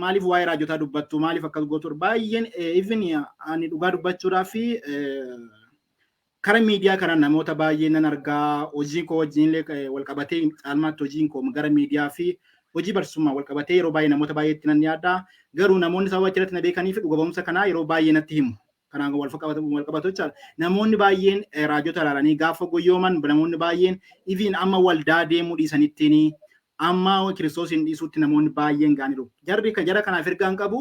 Speaker 2: maaliif waa'ee raajotaa dubbattu maaliif akkas gootu baay'een even ani dhugaa dubbachuudhaaf kara miidiyaa kana namoota baay'een nan argaa hojiin koo wajjinillee wal qabatee caalmaatti hojiin koo gara miidiyaa fi hojii barsiisummaa wal qabatee yeroo baay'ee namoota baay'eetti nan yaadda garuu namoonni sababa achirratti na beekanii fi dhuga ba'umsa kanaa yeroo baay'ee natti himu. Kanaan wal qabatu jechaadha. Namoonni baay'een raajota ilaalanii gaafa goyyooman namoonni baay'een even amma waldaa deemuu dhiisanittiin amma kiristoos hin dhiisuutti namoonni baay'een gaaniiru. Jara kanaaf ergaan qabu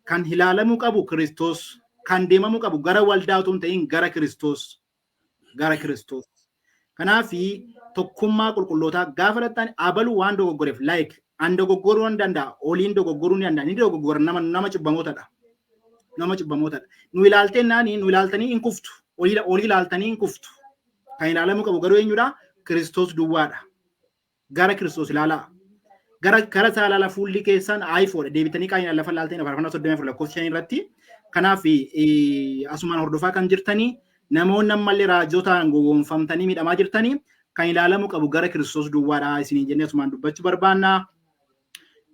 Speaker 2: kan ilaalamuu qabu kiristoos kan deemamuu qabu gara waldaa otoo hin ta'in gara kiristoos. Gara kiristoos. Kanaaf tokkummaa qulqullootaa gaafa dhattaan abaluu waan dogoggoreef like an dogoggoruu hin danda'a oliin dogoggoruu ni danda'a ni dogoggora nama cubbamootadha. Nama cubbamootadha. Nu ilaaltee naani nu ilaaltanii hin kuftu. Olii ilaaltanii hin kuftu. Kan ilaalamuu qabu garuu eenyudha? Kiristoos duwwaadha. Gara kiristoos ilaalaa. Gara isaa ilaalaa fuulli keessan iPhone deebitanii qaayina lafa ilaaltanii afaarfannaa 34 lakkoofsa 5 irratti. Kanaaf asumaan hordofaa kan jirtanii namoonni ammallee raajotaan gowwoomfamtanii miidhamaa jirtanii kan ilaalamuu qabu gara kiristoos duwwaadha isinii jennee asumaan dubbachuu barbaanna.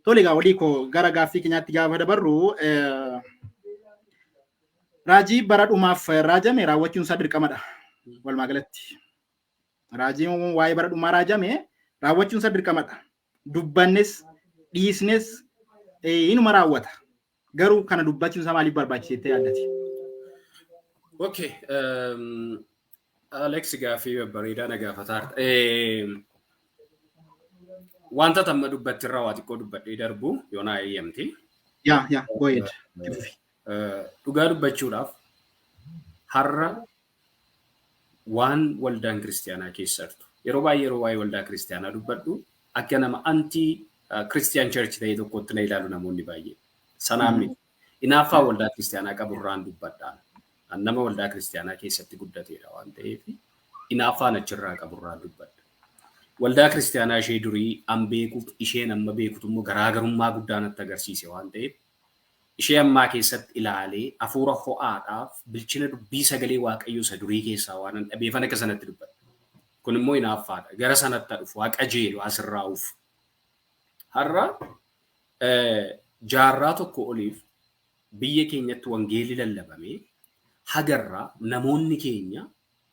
Speaker 2: Tole egaa walii koo gara gaaffii keenyaatti gaafa dabarru raajii bara dhumaaf raajame raawwachuun isaa dirqamadha. Walumaa galatti raajiin waa'ee bara dhumaa raajame raawwachuun isaa dirqamadha. Dubbannes dhiisnes inuma raawwata. Garuu kana dubbachuun isaa maaliif barbaachise yaadati?
Speaker 1: Okay, Alex gaaffii bareedaa na gaafataa. Wanta tamma dubbatti irraa waa xiqqoo dubbadhee darbu yoonaa eeyyamti.
Speaker 2: Yeah, go ahead.
Speaker 1: Dhugaa dubbachuudhaaf har'a waan waldaan kiristaanaa keessattu yeroo baay'ee yeroo waa'ee waldaa kiristaanaa dubbadhu akka nama anti Christian Church ta'e tokkotti na ilaalu namoonni baay'ee. Sanaan miti. Inaaffaa waldaa kiristaanaa qaburraan dubbadhaan. Nama waldaa kiristaanaa keessatti guddateedha waan ta'eef inaaffaan achirraa qaburraan dubbadha. Waldaa kiristaanaa ishee durii an beekuuf isheen amma beekutu immoo garaagarummaa guddaa natti agarsiise waan ta'eef ishee ammaa keessatti ilaalee hafuura ho'aadhaaf bilchina dubbii sagalee waaqayyoo isa durii keessaa waan an dhabeefan akka sanatti dubbadha. Kun immoo inaaffaadha. Gara sanatti dhufu waaqa jeelu asirraa uuf. Har'a jaarraa tokko oliif biyya keenyatti wangeelli lallabamee hagarraa namoonni keenya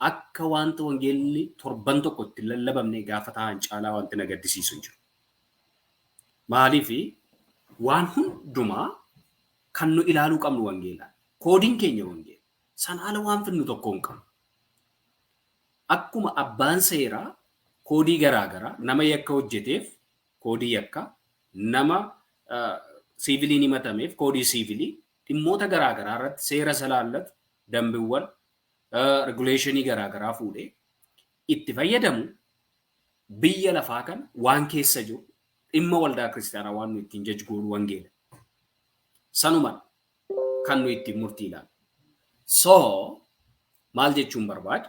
Speaker 1: akka wanta wangeelli torban tokkotti lallabamne gaafa ta'an caalaa wanti na gaddisiisu hin jiru. Maaliif waan hundumaa kan nu ilaaluu qabnu wangeelaa. Koodiin keenya wangeela. Sanaala waan finnu tokko hin qabnu. Akkuma abbaan seeraa koodii garaagaraa nama yakka hojjeteef koodii yakka, nama siiviliin himatameef koodii siivilii dhimmoota garaagaraa irratti seera salaallatu dambiiwwan reguleeshinii garaagaraa fuudhee itti fayyadamu biyya lafaa kan waan keessa jiru dhimma waldaa kiristaanaa waan nu ittiin jajgoonu wangeela. Sanuma kan nu ittiin murtii ilaalu. So Maal jechuun barbaada?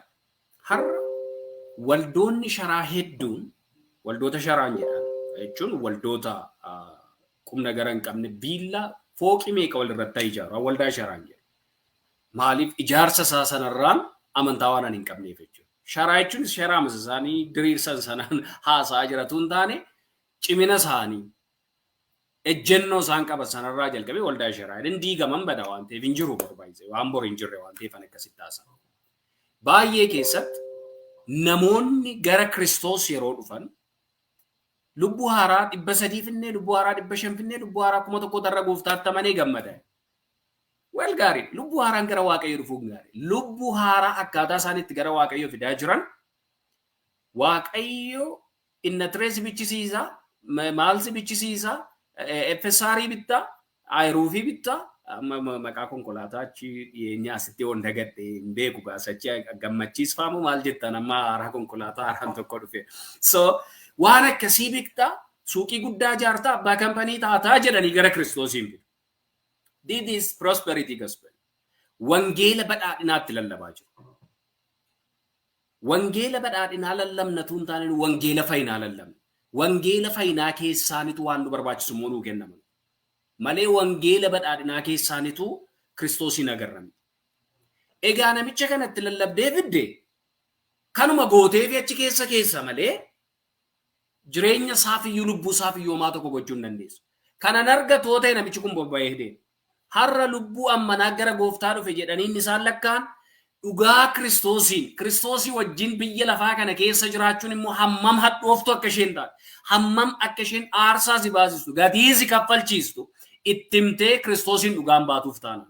Speaker 1: Har'a waldoonni sharaa hedduun waldoota sharaan jedhan jechuun waldoota qubna gara hin qabne biilla fooqii meeqa walirratti ijaaru waldaa sharaan jedhu. Maaliif ijaarsa isaa sanarraan amantaa waan hin qabneef jechuudha. Sharaa jechuun sharaa isaanii diriirsan sanaan haasaa jiratu hin taane cimina isaanii ejjennoo isaan qaban sanarraa jalqabee waldaa sharaa jedhan diigaman bada waan ta'eef hin jiru barbaachise waan bor hin jirre waan ta'eef akkasitti haasaa. Baay'ee keessatti namoonni gara Kiristoos yeroo dhufan lubbuu haaraa 300 finnee lubbuu haaraa 500 finnee lubbuu haaraa 1000 darra gooftaatti amanee gammada. Well gaarii lubbuu haaraan gara waaqayyoo dhufuun gaarii lubbuu haaraa akkaataa isaaniitti gara waaqayyoo fidaa jiran waaqayyoo inna tirees bichisiisaa maalsi bichisiisaa FSRii bittaa Ayruufii bittaa maqaa konkolaataa achi dhiyeenyaa asitti waan dagadhe hin beeku gaasachi gammachiisfaamu maal jettan amma haaraa konkolaataa haaraan tokko dhufe. So waan akkasii bittaa suuqii guddaa jaartaa abbaa kampanii taataa jedhanii gara Kiristoosiin fidu. This is prosperity gospel. Wangeela badhaadhinaatti lallabaa jiru. Wangeela badhaadhinaa lallabnatu hin taane wangeela fayyinaa lallabna. Wangeela fayyinaa keessaanitu waan nu barbaachisu immoo nuu kennaman. Malee wangeela badhaadhinaa keessaanitu Kiristoosiin agarrame. Egaa namicha kanatti lallabdee fidde kanuma gootee fi achi keessa malee jireenya saafiyyuu lubbuu saafiyyuu homaa tokko gochuu hin dandeessu. Kanan argatoo ta'e namichi kun bobba'ee hidee. Har'a lubbuu ammanaa gara gooftaa dhufe jedhanii inni isaan lakkaan dhugaa Kiristoosii wajjin biyya lafaa kana keessa jiraachuun immoo hammam hadhooftu akka isheen taate hammam akka isheen aarsaa si baasistu gatii si kaffalchiistu itti himtee Kiristoosiin dhugaan baatuuf taana.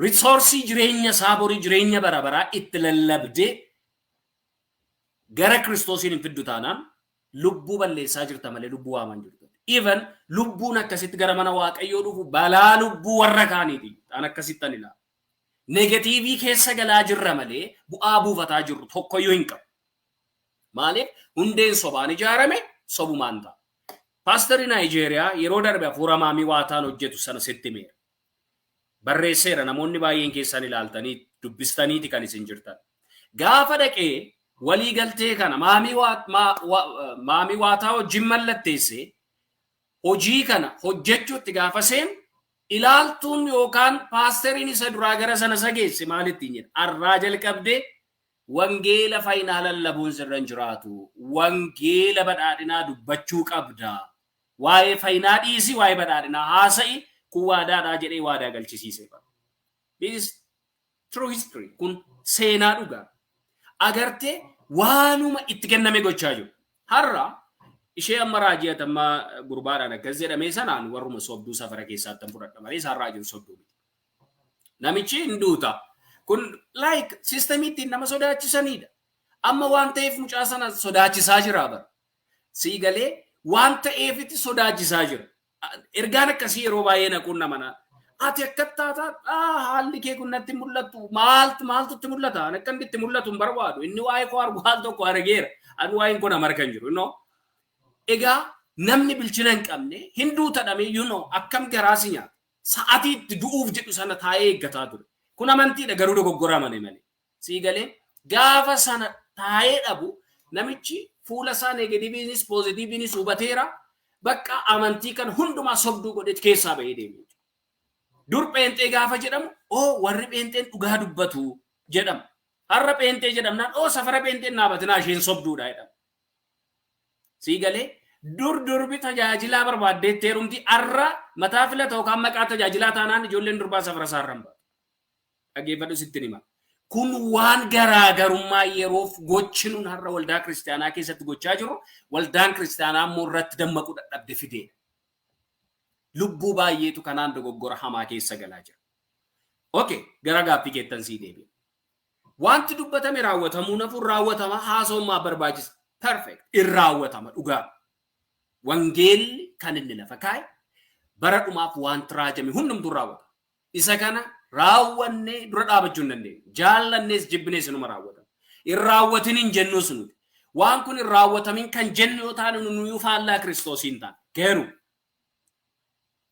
Speaker 1: Risoorsii jireenya isaa borii jireenya bara baraa itti lallabdee gara Kiristoosiin hin fiddu taanaan lubbuu balleessaa jirta malee lubbuu waaman jirtu. Even lubbuun akkasitti gara mana waaqayyoo dhufu balaa lubbuu warra kaaniiti. Aan akkasittan ilaala. Negatiivii keessa galaa jirra malee bu'aa buufataa jirru tokkoyyuu hin qabu. Maaliif hundeen sobaan ijaarame sobumaan ta'a. Paasterii Naayijeeriyaa yeroo darbe hafuura maamii waataan hojjetu sana sitti meera. Barreesseera namoonni baay'een keessan ilaaltanii dubbistaniiti kan isin jirtan. Gaafa dhaqee walii galtee kana maamii waataa wajjin mallatteessee hojii kana hojjechuutti gaafa seen ilaaltuun yookaan paasteriin isa duraa gara sana sageesse maalittiin jedha arraa jalqabdee wangeela fayyinaa lallabuun sirra hin jiraatu wangeela badhaadhinaa dubbachuu qabda waa'ee fayyinaa dhiisii waa'ee badhaadhinaa haasa'i kun waadaadhaa jedhee waadaa galchisiise qaba. This is true history kun seenaa dhugaa agartee waanuma itti kenname gochaa jiru har'a ishee amma raajii amma gurbaadhaan akkas jedhamee sanaan warruma sobduu safara keessaatti fudhadha malee isaan raajiin sobduu miti. Namichi hin duuta kun like siistamiitti nama sodaachisanidha. Amma waan ta'eef mucaa sana sodaachisaa jira bara. Sii galee waan ta'eefitti sodaachisaa jira. Ergaan akkasii yeroo baay'ee naquun nama ati akka taataa haalli kee kun natti mul'atu maaltu itti mul'ata akka itti mul'atu hin barbaadu inni waa'ee koo argu haal tokko argeera ani waa'een kun amarkan jiru no. Egaa namni bilchina hin qabne hinduu tadhame akkam garaasi nyaata sa'atii itti du'uuf jedhu sana taa'ee eeggataa ture. Kun amantiidha garuu dogoggora malee malee. Sii galee gaafa sana taa'ee dhabu namichi fuula isaa negatiiviinis poozitiiviinis hubateera bakka amantii kan hundumaa sobduu godhe keessaa bahee deemu. Dur pheenxee gaafa jedhamu warri pheenxeen dhugaa dubbatu jedhama. Har'a pheenxee jedhamnaan safara pheenxeen dhaabatinaa isheen sobduudha jedhama. Sii galee durbi tajaajilaa barbaaddeetti heerumti har'a mataa filata yookaan maqaa tajaajilaa taanaan ijoolleen durbaa safara isaarra hin baatu. Dhaggeeffadhu sittin hima. Kun waan garaagarummaa yeroof gochinuun har'a waldaa kiristaanaa keessatti gochaa jiru waldaan kiristaanaa immoo irratti dammaquu dadhabde fideedha. Lubbuu baay'eetu kanaan dogoggora hamaa keessa galaa jira. Okay, gara gaaffii keettan sii deebi'a. Wanti dubbatame raawwatamuu nafuun raawwatama haasa'ummaa barbaachisa. Perfect. Irraawwatama dhugaa. Wangeelli kan inni lafa kaa'e bara dhumaaf wanti raajame hundumtuu raawwata. Isa kana raawwannee dura dhaabachuu hin dandeenye. Jaallannees jibbinees inuma raawwatama. Irraawwatin hin jennus nuti. Waan kun irraawwatamin kan jennu yoo taane nuyi faallaa Kiristoosiin taane. Garuu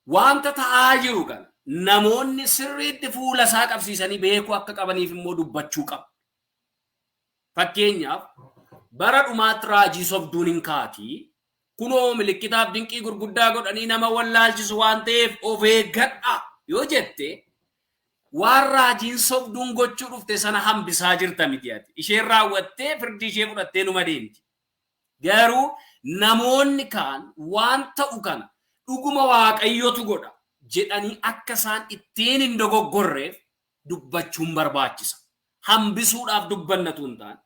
Speaker 1: wanta ta'aa jiru kana namoonni sirriitti fuula isaa qabsiisanii beekuu akka qabaniif immoo dubbachuu qabu. Fakkeenyaaf bara dhumaatti raajii sobduun hin kaatii kunoo milikkitaaf dinqii gurguddaa godhanii nama wallaalchisu waan ta'eef of eeggadha yoo jette waan raajiin sobduun gochuu dhufte sana hambisaa jirta miti ati. Isheen raawwattee firdii ishee fudhattee numa deemti. Garuu namoonni kaan waan ta'u kana dhuguma waaqayyotu godha jedhanii akka isaan ittiin hin dogoggorreef dubbachuun barbaachisa. Hambisuudhaaf dubbannatu hin taane.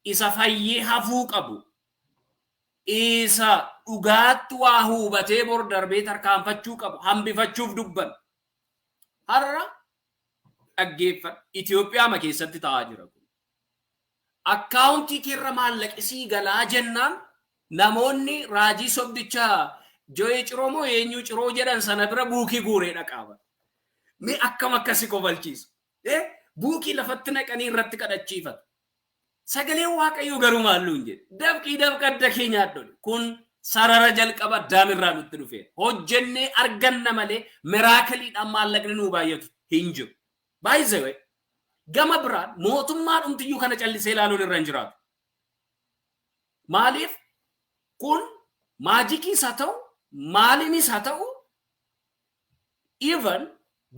Speaker 1: Isa fayyee hafuu qabu. Isa dhugaatti waa hubatee bor darbee tarkaanfachuu qabu. Hambifachuuf dubbanna. Har'a dhaggeeffadha. Itoophiyaa keessatti ta'aa jira. Akkaawuntii keerra maallaqisii galaa jennaan namoonni raajii sobdichaa Joye Ciroomoo eenyu Ciroo jedhan sana bira buukii guuree dhaqaaban. Mee akkam akkasi kofalchiisu. Buukii lafatti naqanii irratti kadhachiifatu. Sagalee waaqayyoo garuu maalluun jedhe. Dabqii dabqadda keenyaa dhodhe. Kun sarara jalqaba daamirraa nutti dhufe. Hojjennee arganna malee miraakaliidhaan maallaqni nuu baay'atu hin jiru. Baay'isee gama biraan mootummaa dhumtiyyuu kana callisee ilaaluun irra hin jiraatu. Maaliif kun maajikiis haa ta'u maaliinis haa ta'u even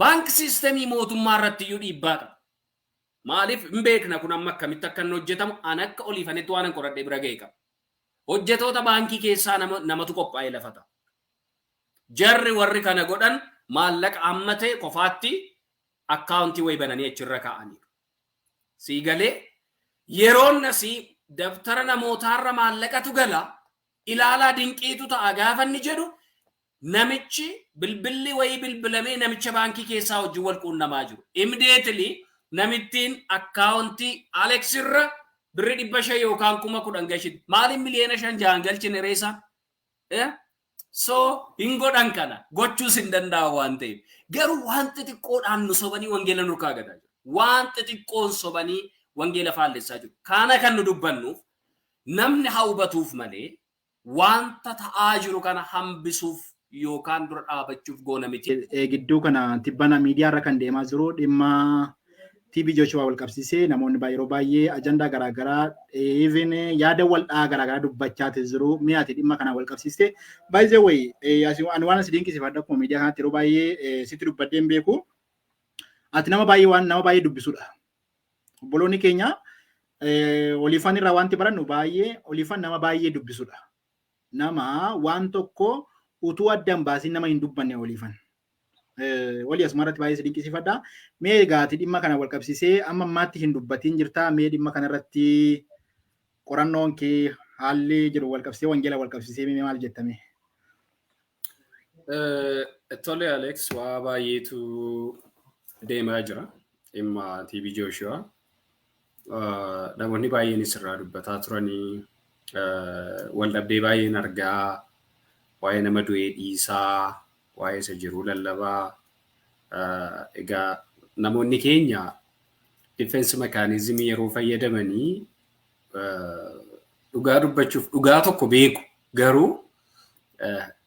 Speaker 1: baank siistemii mootummaa irratti iyyuu dhiibbaa qaba. Maaliif hin beekna kun amma akkamitti akka inni hojjetamu an akka oliifanitti waan qoradhee bira ga'e qaba. Hojjetoota baankii keessaa namatu qophaa'ee lafa ta'a. Jarri warri kana godhan maallaqa amma ta'e qofaatti akkaawuntii wayi bananii achirra kaa'anii. Sii galee yeroon nasii daftara namootaarra maallaqatu gala ilaalaa dinqiitu ta'a gaafa inni jedhu namichi bilbilli wayii bilbilamee namicha baankii keessaa wajjin wal quunnamaa jiru. Immediately namittiin akkaawuntii Alex irra birri 500 yookaan 10,000 gashiti. Maaliin miliyoona 5 jaan galchine reessa? So hin godhan kana gochuus hin danda'u waan ta'eef. Garuu wanti xiqqoodhaan nu sobanii wangeela nurkaa gadaa jiru. Wanti xiqqoon sobanii wangeela faallessaa jiru. Kana kan nu dubbannuuf namni haa hubatuuf malee wanta ta'aa jiru kana hambisuuf yookaan dura dhaabachuuf goona miti.
Speaker 2: Gidduu kana tibbana miidiyaa irra kan deemaa jiru dhimma TV Joshua wal qabsiisee namoonni yeroo baay'ee ajandaa garaagaraa even yaada wal'aa garaagaraa dubbachaa jiru. Mi'aati dhimma kana wal qabsiistee by the way ani waan asi dinqisiifadha akkuma miidiyaa kanatti yeroo baay'ee sitti dubbadhee hin beeku. Ati nama baay'ee dubbisudha. Obboloonni keenya oliifan irraa wanti barannu baay'ee oliifan nama baay'ee dubbisudha. Nama waan tokko utuu addaan baasiin nama hin dubbanne oliifan. Walii asumarratti baay'ee si dinqisiifadha. Mee egaati dhimma kana wal qabsiisee amma ammaatti hin dubbatiin jirta. Mee dhimma kanarratti qorannoon kee haalli jiru wal qabsiisee wangeela wal qabsiisee mee maal jettame?
Speaker 1: Tole Alex waa baay'eetu deemaa jira. Dhimma TV Joshua. Namoonni baay'een isirraa dubbataa turanii wal dhabdee baay'een argaa waa'ee nama du'ee dhiisaa waa'ee isa jiruu lallabaa egaa namoonni keenya defense mechanism yeroo fayyadamanii dhugaa dubbachuuf dhugaa tokko beeku garuu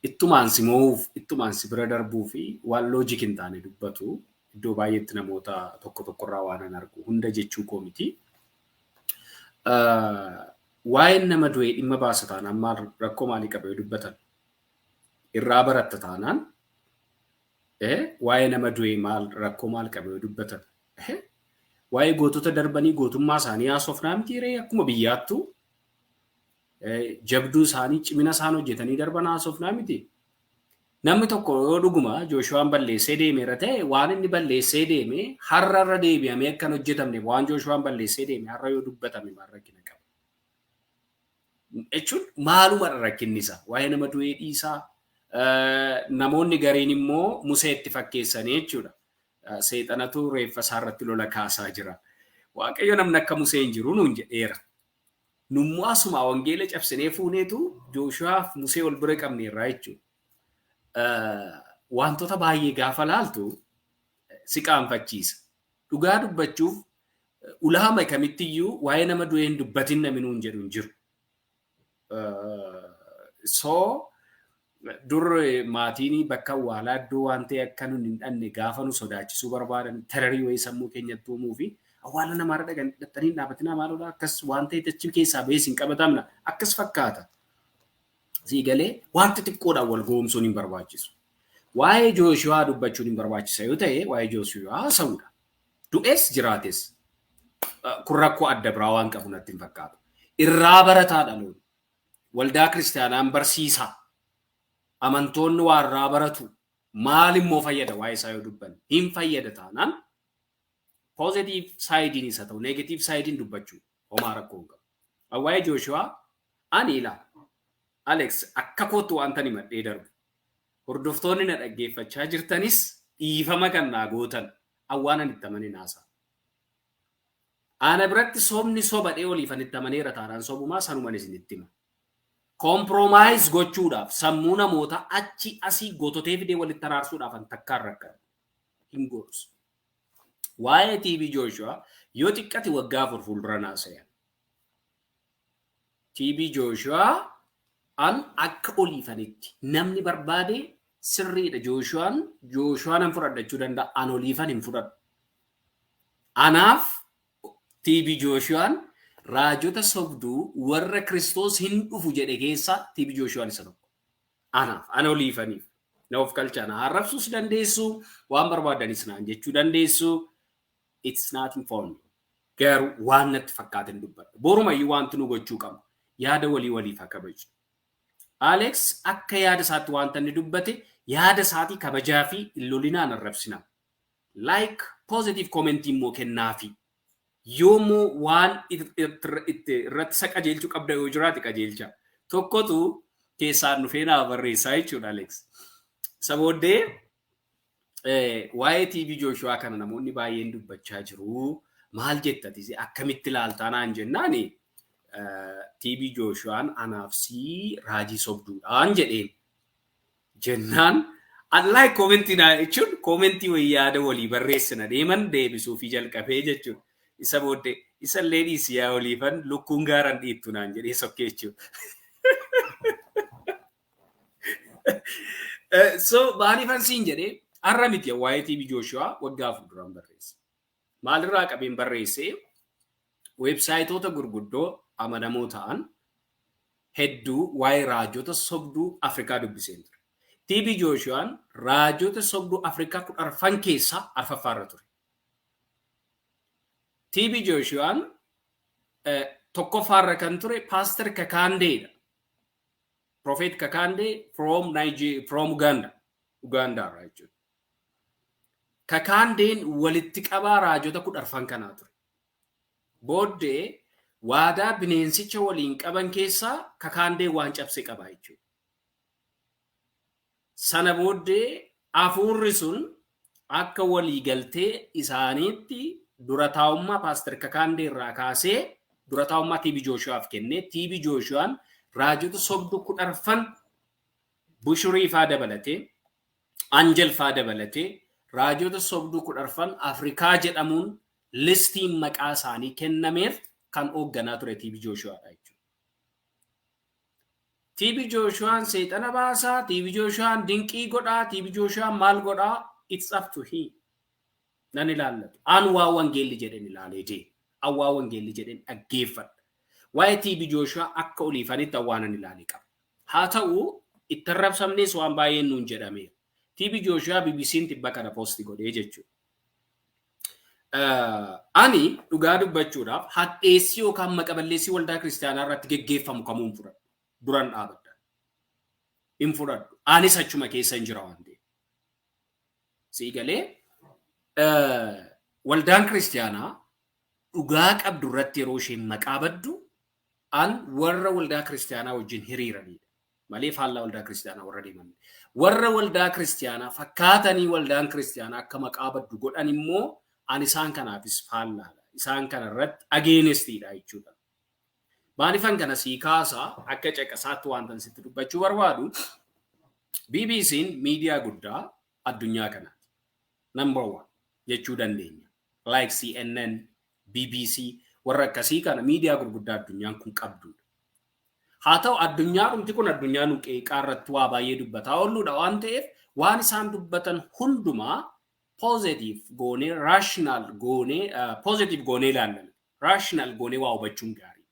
Speaker 1: ittumaan simoof ittumaan si bira darbuu fi waan loojik hin taane dubbatu iddoo baay'eetti namoota tokko tokkorraa waan an argu hunda jechuu koo miti. Waa'een nama du'ee dhimma baasa taanaan maal rakkoo maalii qabee dubbatan irraa baratta taanaan waa'ee nama du'ee maal rakkoo maal qabee dubbatan waa'ee gootota darbanii gootummaa isaanii haasofnaa miti ree akkuma biyyaattu jabduu isaanii cimina isaan hojjetanii darban haasofnaa miti. Namni tokko yoo dhuguma Jooshuwaan balleessee deemeera ta'e waan inni balleessee deeme har'a irra deebi'amee akkan hojjetamne waan Jooshuwaan balleessee deeme har'a yoo dubbatame maal rakkina qaba. Jechuun maaluma rakkinni isaa waa'ee nama du'ee dhiisaa namoonni gariin immoo Musee itti fakkeessanii jechuudha. Seexanatu reeffa isaa irratti lola kaasaa jira. Waaqayyo namni akka Musee hin jiru nuun jedheera. Nummoo asuma wangeela cabsinee fuuneetu Jooshuwaaf Musee ol bira qabneerraa jechuudha. Wantoota baay'ee gaafa laaltu si qaanfachiisa. Dhugaa dubbachuuf ulaama kamittiyyuu waa'ee nama du'ee hin dubbatin namni nuun jedhu hin jiru. So dur maatiin bakka awwaalaa iddoo waan ta'e akka nun hin dhanne gaafa nu sodaachisuu barbaadan tararii wayii sammuu keenyatti uumuu fi awwaala namaarra dhaqanii dhaabbatinaa maalodha akkas waan ta'e achi keessaa bees hin qabatamna akkas fakkaata. Sii galee wanti xiqqoodhaan wal goomsuun hin barbaachisu. Waa'ee Jooshuwaa dubbachuun hin barbaachisa yoo ta'e waa'ee Jooshuwaa haasa'uudha. Du'es jiraates kun rakkoo adda biraa waan qabu natti hin fakkaatu. Irraa barataa dhaloon waldaa kiristaanaan barsiisaa. Amantoonni waan irraa baratu maal immoo fayyada waa'ee isaa yoo dubbanne hin fayyada taanaan positive saayidiin isa ta'u negative saayidiin dubbachuu homaa rakkoo hin qabu. Waa'ee Jooshuwaa ani ilaala. Alex akka kootu wanta ni madhee darbu. Hordoftoonni na dhaggeeffachaa jirtanis dhiifama kan naa gootan awwaanan itti amanin haasaa. Ana biratti sobni sobadhee oliifan itti amaneera taanaan sobumaa sanuman isinitti hima. Compromise gochuudhaaf sammuu namoota achi asii goototee fidee walitti araarsuudhaaf an takkaan rakkan hin gorsu. Waa'ee TV Jooshuwaa yoo xiqqate waggaa afur fuuldura naasayan. TV Jooshuwaa an akka oliifanitti namni barbaade sirriidha. Jooshuwaan an fudhadhachuu danda'a. An oliifan hin fudhadhu. Anaaf TV Jooshuwaan raajota sobduu warra Kiristoos hin dhufu jedhe keessa TV Jooshuwaan isa tokko. Anaaf ana oliifaniif na of galchaa arrabsuus dandeessu waan barbaadanis naan jechuu dandeessu. It's nothing for me. Garuu waan natti fakkaatin dubbadha. Borumayyuu wanti nu gochuu qabna. Yaada waliif haa kabaju. Alex akka yaada isaatti wanta inni dubbate yaada isaatii kabajaa fi illolinaan arrabsina. Like positive comment immoo kennaafi. Yoommoo waan irratti isa qajeelchuu qabda yoo jiraate qajeelcha. Tokkotu keessaan dhufee naa barreessaa jechuudha Alex. Sabooddee waa'ee TV Jooshuwaa kana namoonni baay'een dubbachaa jiru. Maal jettati akkamitti ilaaltaa naan jennaani TV Jooshuwaan anaaf si raajii sobduudhaan jedheen. Jennaan unlike commentii naa jechuun commentii wayii yaada walii barreessina deeman deebisuu fi jalqabee jechuudha. Isa booddee isa illee dhiisi yaa oliifan lukkuun gaaraan dhiittu naan jedhee sokkee jechuudha. So maaliifan siin jedhee har'a miti waa'ee TV Jooshuwaa waggaa fuulduraan barreesse. Maalirraa qabeen barreessee weebsaayitoota gurguddoo amanamoo ta'an hedduu waa'ee raajota sobduu Afrikaa dubbiseen ture. TV Jooshuwaan raajota sobduu Afrikaa 10 keessaa 4ffaarra ture. TV Jooshuwaan tokkoffaarra kan ture Pastor Kakandeedha. Prophet Kakande from Uganda right? Kakandeen walitti qabaa raajota 10 kanaa ture. Booddee waadaa bineensicha waliin qaban keessaa Kakandee waan cabse qabaa jechuudha. Sana booddee hafuurri sun akka walii galtee isaaniitti dura taa'ummaa Pastor Kakandee irraa kaasee dura taa'ummaa TV Jooshuwaaf kennee TV Jooshuwaan raajota sobduu 10 Bushurii faa dabalatee Angel faa dabalatee raajota sobduu 10 Afrikaa jedhamuun listiin maqaa isaanii kennameef kan hoogganaa ture TV Jooshuwaadha jechuudha. TV Jooshuwaan seexana baasaa, TV Jooshuwaan dinqii godhaa, TV Jooshuwaan maal godhaa, it's up to him. Nan ilaallatu. An waa wangeelli jedhen ilaalee jee. An waa wangeelli jedhen dhaggeeffadha. Waa'ee TV Jooshuwaa akka oliifanitti awwaanan ilaalee qaba. Haa ta'u itti arrabsamnees waan baay'een nuun jedhameera. TV Jooshuwaa BBC'n tibba kana poosti godhee jechuudha. Ani dhugaa dubbachuudhaaf hadheessii yookaan maqaballeessii waldaa kiristaanaa irratti geggeeffamu kamuun fudhadhu. Duran dhaabadha. Hin fudhadhu. Anis achuma keessa hin jira waan ta'eef. Sii galee waldaan kiristaanaa dhugaa qabdu irratti yeroo isheen maqaa baddu an warra waldaa kiristaanaa wajjin hiriiranidha. Malee faallaa waldaa kiristaanaa warra deeman. Warra waldaa kiristaanaa fakkaatanii waldaan kiristaanaa akka maqaa baddu godhan immoo an isaan kanaafis faallaadha. Isaan kanarratti ageenestiidha jechuudha. Maaliifan kana sii kaasaa akka caqasaatti wanta sitti dubbachuu barbaadu BBC'n miidiyaa guddaa addunyaa kanaati. Number 1 jechuu dandeenya. Like CNN, BBC warra akkasii kana miidiyaa gurguddaa addunyaan kun qabdudha. haa ta'u addunyaadhumti kun addunyaa nuqeeqaa irratti waa baay'ee dubbataa oolluudha waan ta'eef waan isaan dubbatan hundumaa positive goonee rational goonee positive goonee ilaallan rational goonee waa hubachuun gaarii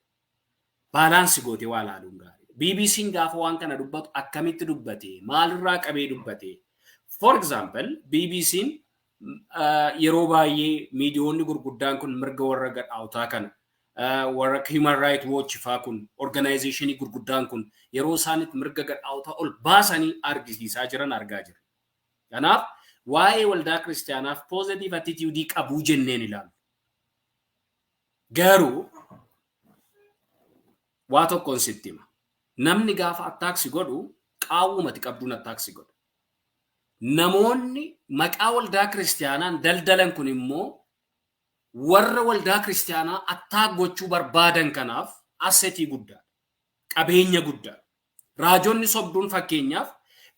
Speaker 1: baalaansi gootee waa ilaaluun gaarii BBC'n gaafa waan kana dubbatu akkamitti dubbate maalirraa qabee dubbate for example BBC'n yeroo baay'ee miidiyoonni gurguddaan kun mirga warra gadhaawtaa kana warra Human Rights Watch faa kun organizationii gurguddaan kun yeroo isaanitti mirga gadhaawtaa ol baasanii argisiisaa jiran argaa jira. Kanaaf waa'ee waldaa kiristaanaaf positive attitude qabuu jenneen ilaalu. Garuu waa tokkoon sitti hima. Namni gaafa attaaksi godhu qaawwumati qabduun attaaksi godhu. Namoonni maqaa waldaa kiristaanaan daldalan kun immoo warra waldaa kiristaanaa attaak gochuu barbaadan kanaaf assetii guddaa qabeenya guddaa raajonni sobduun fakkeenyaaf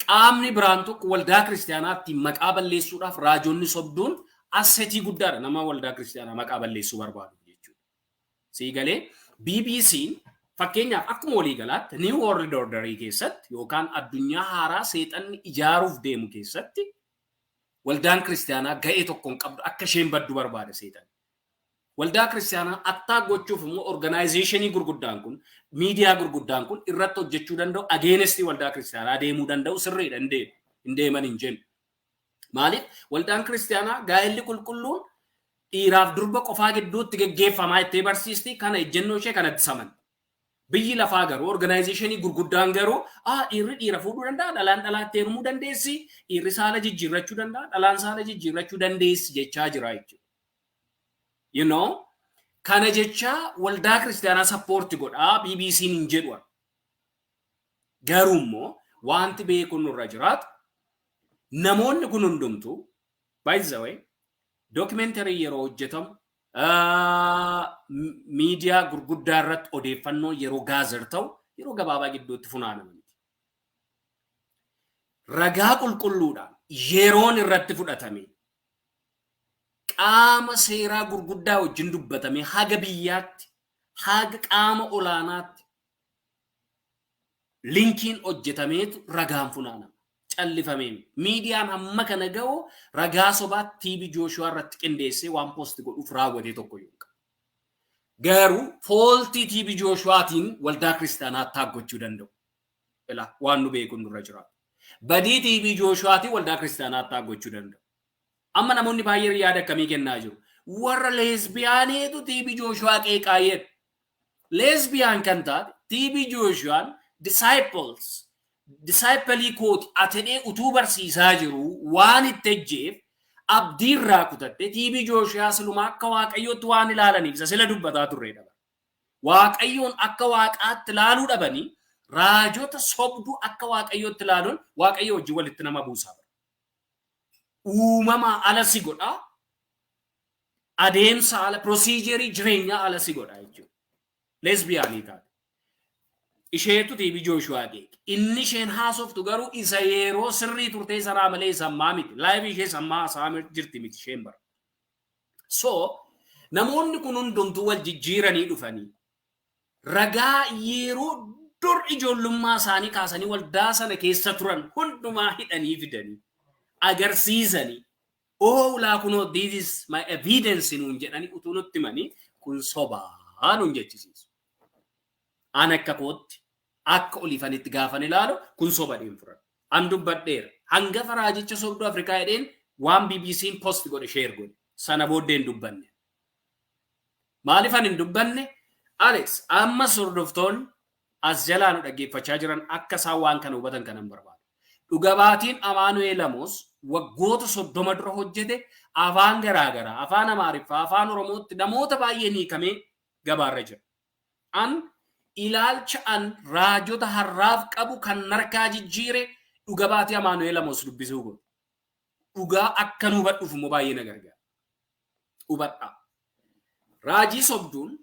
Speaker 1: qaamni biraan tokko waldaa kiristaanaatti maqaa balleessuudhaaf raajonni sobduun assetii guddaadha nama waldaa kiristaanaa maqaa balleessuu barbaadu jechuudha. Siigalee BBC'n fakkeenyaaf akkuma walii galaatti New World Order keessatti yookaan addunyaa haaraa seexanni ijaaruuf deemu keessatti waldaan kiristaanaa ga'ee tokkoon qabdu akka isheen baddu barbaada seexanni. Waldaa kiristaanaa attaak gochuuf immoo organizationii gurguddaan kun miidiyaa gurguddaan kun irratti hojjechuu danda'u ageenestii waldaa kiristaanaa deemuu danda'u sirriidha hin deeman hin jennu. Maaliif waldaan kiristaanaa gaa'elli qulqulluun dhiiraaf durba qofaa gidduutti geggeeffamaa itti barsiisti kana ejjennoo ishee kanatti saman. Biyyi lafaa garuu organizationii gurguddaan garuu dhiirri dhiira fuudhuu danda'a dhalaan dhalaatti heerumuu dandeessi dhiirri saala jijjiirrachuu danda'a dhalaan saala jijjiirrachuu dandeessi jechaa jira jechuudha. You know, kana jecha waldaa kiristaanaa sappoorti godhaa BBC'n hin jedhu. Garuu immoo wanti beekuun nurra jiraatu namoonni kun hundumtuu by the way documentary yeroo hojjetamu miidiyaa gurguddaa irratti odeeffannoo yeroo gaazexaa ta'u yeroo gabaabaa gidduutti funaanama miti. Ragaa qulqulluudhaan yeroon irratti fudhatame qaama seeraa gurguddaa wajjin dubbatame haga biyyaatti haga qaama olaanaatti linkiin hojjetameetu ragaan funaanama callifamee miidiyaan hamma kana ga'u ragaa sobaa TV Joshua irratti qindeessee waan post godhuuf raawwatee tokko yoo qabu. Garuu fooltii TV Joshuaatiin waldaa kiristaanaa attaak gochuu danda'u. Ilaa waan nu beekuun nurra jiraatu. Badii TV Joshuaatiin waldaa kiristaanaa attaak gochuu danda'u. Amma namoonni baay'ee yaada akkamii kennaa jiru. Warra leesbiyaaneetu TV Joshua qeeqaayedha. Leesbiyaan kan taate TV Joshuaan disciple kooti atedhee utuu barsiisaa jiru waan itti ejjeef abdiirraa kutatte TV Joshua silumaa akka waaqayyootti waan ilaalaniif isa sila dubbataa turreedha. Waaqayyoon akka waaqaatti ilaaluu dhabanii raajota sobduu akka waaqayyootti ilaaluun waaqayyo wajjin walitti nama buusaa. Uumama ala si godha adeemsa ala procedure jireenyaa ala si godha jechuudha. Lesbiyaanii taate. Isheetu TV Joshua geek. Inni isheen haasoftu garuu isa yeroo sirrii turtee sanaa malee sammaa miti. Live ishee sammaa saamir jirti miti isheen bara. So namoonni kun hundumtuu wal jijjiiranii dhufanii ragaa yeroo dur ijoollummaa isaanii kaasanii waldaa sana keessa turan hundumaa hidhanii fidanii agarsiisanii laa kunoo this is my evidence nuun jedhanii utuu nutti himanii kun sobaa nuun jechisiisu. An akka kootti akka olifanitti gaafan ilaalu kun soba furan. An dubbadheera. Hangafa raajicha sobduu Afrikaa jedheen waan BBC'n post godhe share godhe. Sana booddee hin dubbanne. Maalifan hin dubbanne? Alex amma sordoftoonni as jalaa nu dhaggeeffachaa jiran akka isaan waan kana hubatan kanan barbaadu. Dhugabaatiin Amaanu'eel Amos waggoota 30 dura hojjete afaan garaagaraa afaan Amaariffaa afaan Oromootti namoota baay'ee hiikamee gabaarra jira. An ilaalcha an raajota harraaf qabu kan narkaa jijjiire dhugabaatii Amaanu'eel Amos dubbisuu godhu. Dhugaa akka nu hubadhuuf immoo baay'ee na gargaara. Hubadhaa. Raajii sobduun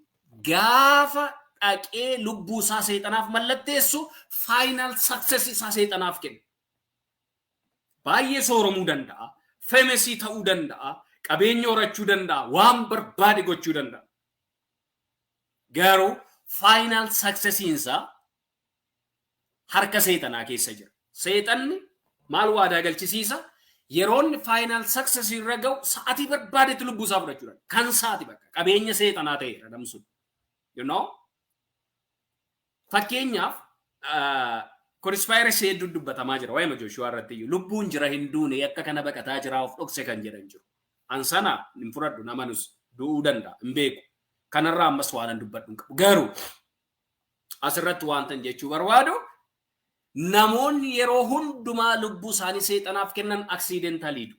Speaker 1: gaafa dhaqee lubbuu isaa seexanaaf mallatteessu final success isaa seexanaaf kenna. Baay'ee sooromuu danda'a, femesii ta'uu danda'a, qabeenya horachuu danda'a, waan barbaade gochuu danda'a. Garuu final success isaa harka seexanaa keessa jira. Seexanni maal waadaa galchisiisa? Yeroonni final success irra ga'u sa'atii barbaadetti lubbuu isaa fudhachuudhaan kan saati bakka qabeenya seexanaa ta'eera namsun. You know? Fakkeenyaaf conspiracy hedduu dubbatamaa jira waa'ee Joshua irratti iyyuu lubbuun jira hin duune akka kana baqataa jira of dhokse kan jedhan jiru. Ansana hin fudhadhu namanus du'uu danda'a hin beeku. Kanarraa ammas waan hin dubbadhu hin qabu. Garuu asirratti waantan jechuu barbaadu namoonni yeroo hundumaa lubbuu isaanii seexanaaf kennan accidentaliidha.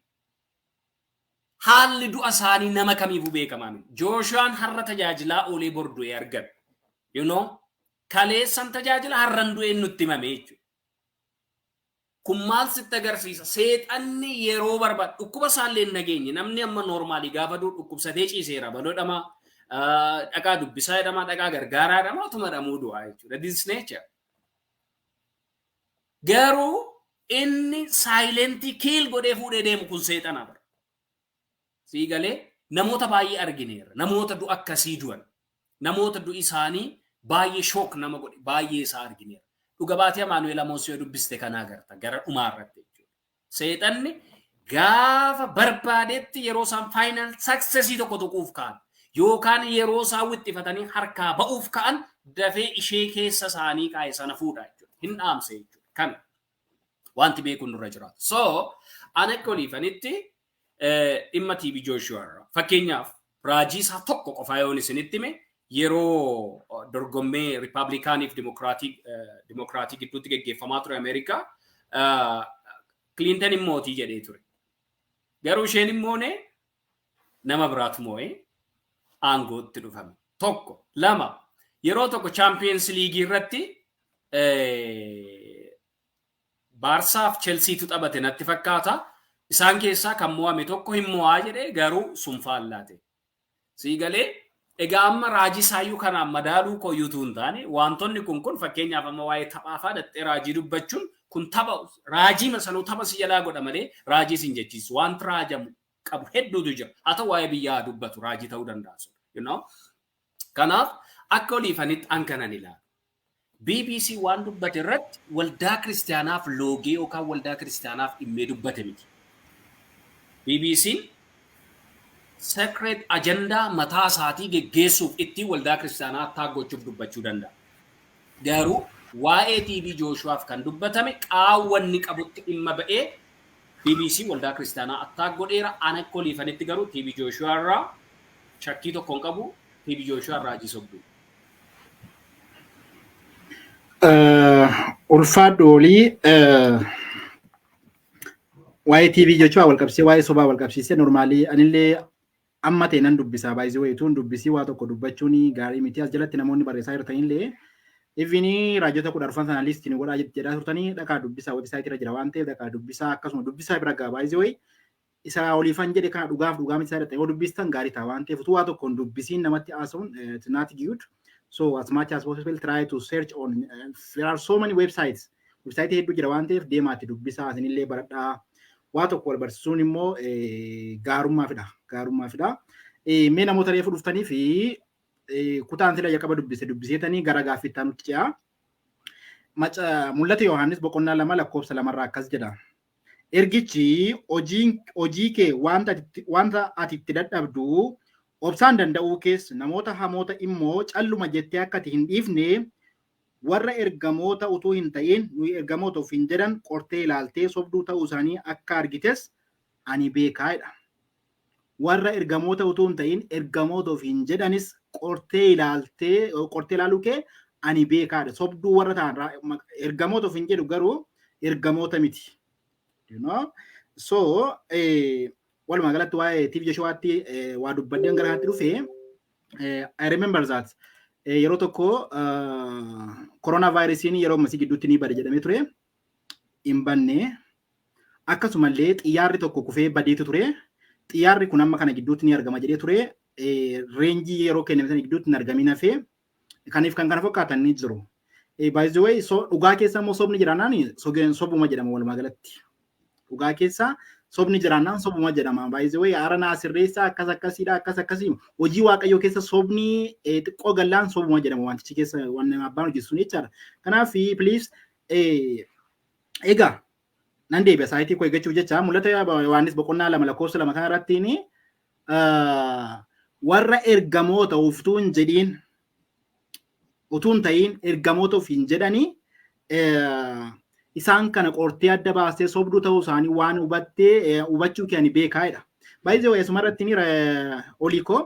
Speaker 1: Haalli du'a isaanii nama kamiifuu beekamaa miti. Jooshuwaan har'a tajaajilaa oolee bor du'ee argan. You know? Kaleessan tajaajila har'an du'ee nutti himame jechuudha. Kun maal sitti agarsiisa? Seexanni yeroo barbaadu dhukkuba isaallee hin nageenye namni amma noormaalii gaafa du'u dhukkubsatee ciiseera baloodhama dhaqaa dubbisaa jedhama dhaqaa gargaaraa jedhama otuma dhamuu du'aa jechuudha. This nature. Garuu inni saayilentii kiil godhee fuudhee deemu kun seexanaa bara. Sii galee namoota baay'ee argineera. Namoota du'a akkasii du'an. Namoota du'i isaanii baay'ee shook nama godhe baay'ee isaa argineera. Dhuga baatee Amaanu'eel Amoosii dubbiste kana agarta gara dhumaa irratti jechuudha. Seexanni gaafa barbaadetti yeroo isaan final successii tokko tuquuf ka'an yookaan yeroo isaan wixxifatanii harkaa ba'uuf ka'an dafee ishee keessa isaanii kaa'e sana fuudha jechuudha. Hin dhaamse jechuudha. Kan wanti beekuun nurra jiraatu. So ana akka oliifanitti dhimma TV Joshua irra fakkeenyaaf raajii isaa tokko qofaa yoon isinitti hime yeroo dorgommee Ripablikaaniif Dimokiraatii gidduutti geggeeffamaa ture Ameerikaa Clinton mootii jedhee ture. Garuu isheen immoone nama biraatu moo'ee aangootti dhufame. Tokko lama yeroo tokko Champions League irratti Baarsaaf Chelseatu taphate natti fakkaata. Isaan keessaa kan mo'ame tokko hin mo'aa jedhee garuu sunfaallaate. Sii galee egaa amma raajii saayyuu kanaan madaaluu koyyuutu hin taane wantoonni kun fakkeenyaaf amma waa'ee taphaafaa dhattee raajii dubbachuun kun tapha raajii masaluu tapha si jalaa godha malee raajii sin jechiisu wanti raajamu qabu hedduutu jira. Haa ta'u waa'ee biyyaa dubbatu raajii ta'uu danda'a. You know? Kanaaf akka oliifanitti an kanan ilaalu. BBC waan dubbate irratti waldaa kiristaanaaf loogee yookaan waldaa kiristaanaaf dhimmee dubbate miti. BBC'n secret agenda mataa isaatii geggeessuuf itti waldaa kiristaanaa taaggochuuf dubbachuu danda'a. Garuu waa'ee TV Jooshuwaaf kan dubbatame qaawwanni qabutti dhimma ba'ee BBC waldaa kiristaanaa attaak godheera. Ana akka oliifanitti garuu TV Jooshuwaa irraa shakkii tokko hin qabu. TV Jooshuwaa irraa jisobdu.
Speaker 2: Ulfaadhu olii waa'ee TV Jooshuwaa wal qabsiisee waa'ee sobaa wal qabsiisee normaalii anillee amma teenan dubbisaa baay'isee wayiituun dubbisii waa tokko dubbachuun gaarii miti as jalatti namoonni barreessaa jirtanillee Even raajota 10 sana listiin godhaa jedhaa turtanii dhaqaa dubbisaa website irra jira waan ta'eef dhaqaa dubbisaa akkasuma dubbisaa bira gaa baay'ee way isa oliifan jedhe kana dhugaaf miti isaa yoo dubbistan gaarii ta'a waan ta'eef utuu waa tokkoon dubbisiin namatti haasa'uun it's not good. So as much as possible try to search on there are so many websites hedduu jira waan ta'eef deemaatti dubbisaa isinillee baradhaa waa tokko wal barsiisuun immoo gaarummaa fida. Mee namoota reefu dhuftanii fi kutaan sila yakaba dubbiseetanii gara gaaffiitti nutti ce'a. Mul'ata Yohaannis boqonnaa 2 lakkoofsa 2 irraa akkas jedha. Ergichi hojii kee wanta ati itti dadhabdu obsaan danda'uu keessa namoota hamoota immoo calluma jettee akka ati hin dhiifne warra ergamoota utuu hin ta'in nuyi ergamoota of hin jedhan qortee ilaaltee sobduu ta'uu isaanii akka argites ani beekaadha. Warra ergamoota utuu hin ta'in ergamoota of hin jedhanis qortee ilaaluu kee ani beekaadha. Sobduu warra ta'an ergamoota of hin jedhu garuu ergamoota miti. You know? So walumaa galatti waa'ee TV Jooshuwaatti waa dubbadeen gara haatti dhufe I remember that yeroo tokko coronavirus yeroo masii gidduutti ni bade jedhamee ture hin banne akkasumallee xiyyaarri tokko kufee badeetu ture. Xiyyaarri kun amma kana gidduutti ni argama jedhee ture reenjii yeroo kenname gidduutti hin argamin hafee kaniif kan kana fakkaatan ni jiru. By the way dhugaa keessa immoo sobni jiraannaan sobuma jedhama walumaa galatti. Dhugaa keessa sobni jiraannaan sobuma jedhama. By the way aranaa sirreessaa akkasii hojii waaqayyoo keessa sobni xiqqoo gallaan sobuma jedhama wantichi keessa waan abbaan hojjetu jechaadha. Kanaaf please egaa nan deebi'a saayitii koo eeggachuuf jecha mul'ata Yohaannis boqonnaa 2 lakkoofsa 2 kanarrattiin warra ergamoota utuu hin jedhiin utuu hin ta'iin ergamoota of hin jedhanii isaan kana qortee adda baastee sobduu ta'uu isaanii waan hubachuu kee ani beekaadha. Baay'ee wayii asumarratti oliikoo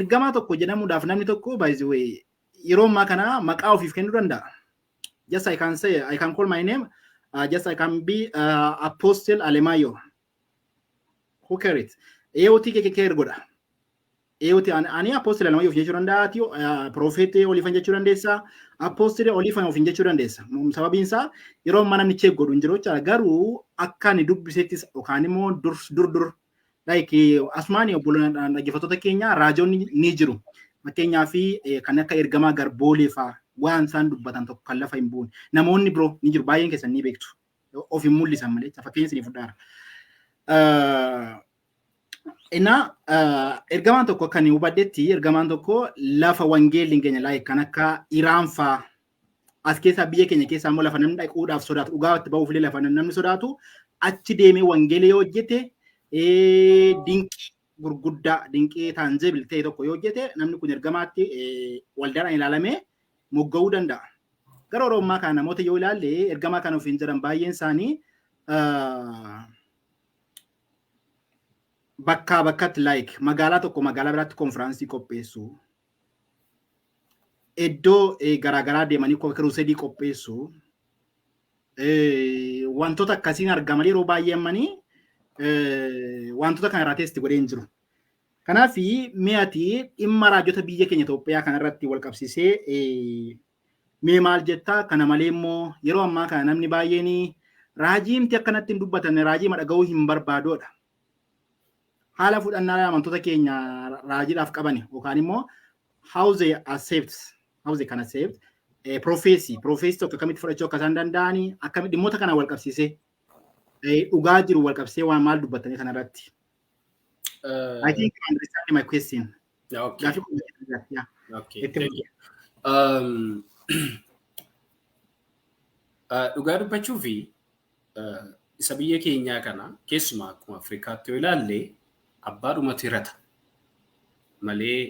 Speaker 2: ergamaa tokko jedhamuudhaaf namni tokko baay'ee yeroo ammaa kana maqaa ofiif kennuu danda'a. Just I can say, I can call my name, just I can be Apostle Alemayo. Who cares? EOT ke ergoda. EOT ani Apostle Alemayo of jechuu danda'a, Prophet Olifan jechuu dandeessa, Apostle Olifan of jechuu dandeessa. Sababiin isaa yeroo ammaa namni check godhu hin jiru jechuudha. Garuu akka ani dubbisettis yookaan immoo dur like asmaani obbolaan dhaggeeffattoota keenya raajoonni ni jiru. Fakkeenyaa fi kan akka ergamaa garboolee fa'aa waan isaan dubbatan tokko kan lafa hin buune. Namoonni biroo ni jiru baay'een keessan ni beektu. Of hin mul'isan malee fakkeenya isinii fudhaara. Ergamaan tokko kan hubadhetti ergamaan tokko lafa wangeelli hin geenye kan akka Iraan fa'aa as keessaa biyya keenya keessaa immoo lafa namni dhaquudhaaf sodaatu dhugaatti ba'uuf illee lafa namni sodaatu achi deemee wangeela yoo hojjete dinqii gurguddaa dinqii taanjebil ta'e tokko yoo hojjete namni kun ergamaatti waldaadhaan ilaalamee mogga'uu danda'a. Gara Oromoo kana namoota yoo ilaalle ergamaa kana ofiin jedhan baay'een isaanii bakkaa bakkatti like magaalaa tokko magaalaa biraatti konfiraansii qopheessu. Iddoo garaagaraa deemanii kiruusedii qopheessu. Wantoota akkasiin argaman yeroo baay'eemmanii wantoota kana irraa teesti godhee hin jiru. Kanaaf mi'ati dhimma raajota biyya keenya Itoophiyaa kanarratti wal qabsiisee mee maal jettaa kana malee immoo yeroo ammaa kana namni baay'een raajiimti akkanatti hin dubbatan raajii madhaga'uu hin barbaadoodha. Haala fudhannaa amantoota keenya raajiidhaaf qaban yookaan immoo how they can accept prophecy tokko akkamitti fudhachuu akka isaan danda'anii akkamitti dhimmoota kana wal qabsiisee dhugaa jiru wal qabsiisee waan maal dubbatanii kanarratti. I think you understand my question.
Speaker 1: Okay.
Speaker 2: Yeah.
Speaker 1: Okay. Dhugaa dubbachuu fi isa biyya keenyaa kana keessumaa akkuma Afrikaatti yoo ilaalle abbaadhumatu hirata malee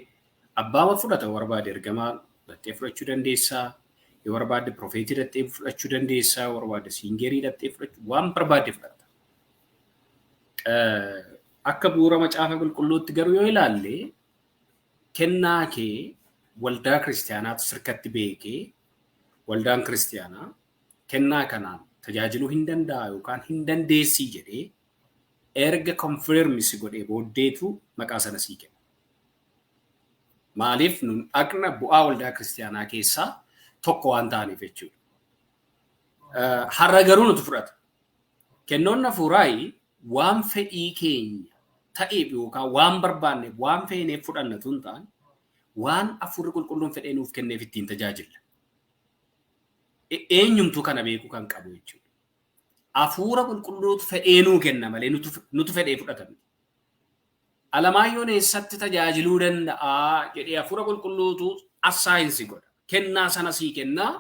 Speaker 1: abbaama fudhata barbaade ergamaa dhattee fudhachuu dandeessaa yoo barbaade profeetii dhattee fudhachuu dandeessaa yoo barbaade siingerii dhattee fudhachuu waan barbaade fudhata. Akka bu'uura macaafa qulqulluutti garuu yoo ilaalle kennaa kee waldaa kiristaanaatu sirkatti beekee waldaan kiristaanaa kennaa kanaan tajaajiluu hin danda'a yookaan hin dandeessii jedhee erga konfirmisi godhee booddeetu maqaa sana sii kenna. Maaliif nun dhaqna bu'aa waldaa kiristaanaa keessaa tokko waan ta'aniif jechuudha. Har'a garuu nuti fudhata. Kennoon hafuuraa waan fedhii keenya ta'eef yookaan waan barbaanneef waan feeneef fudhannatu hin taane waan hafuurri qulqulluun fedhee nuuf kenneef ittiin tajaajilla. Eenyumtuu kana beekuu kan qabu jechuudha. Hafuura qulqulluutu fedhee nuu kenna malee nutu fedhee fudhatan. Alamaayyoon eessatti tajaajiluu danda'a jedhee hafuura qulqulluutu assaayinsii godha. Kennaa sana sii kennaa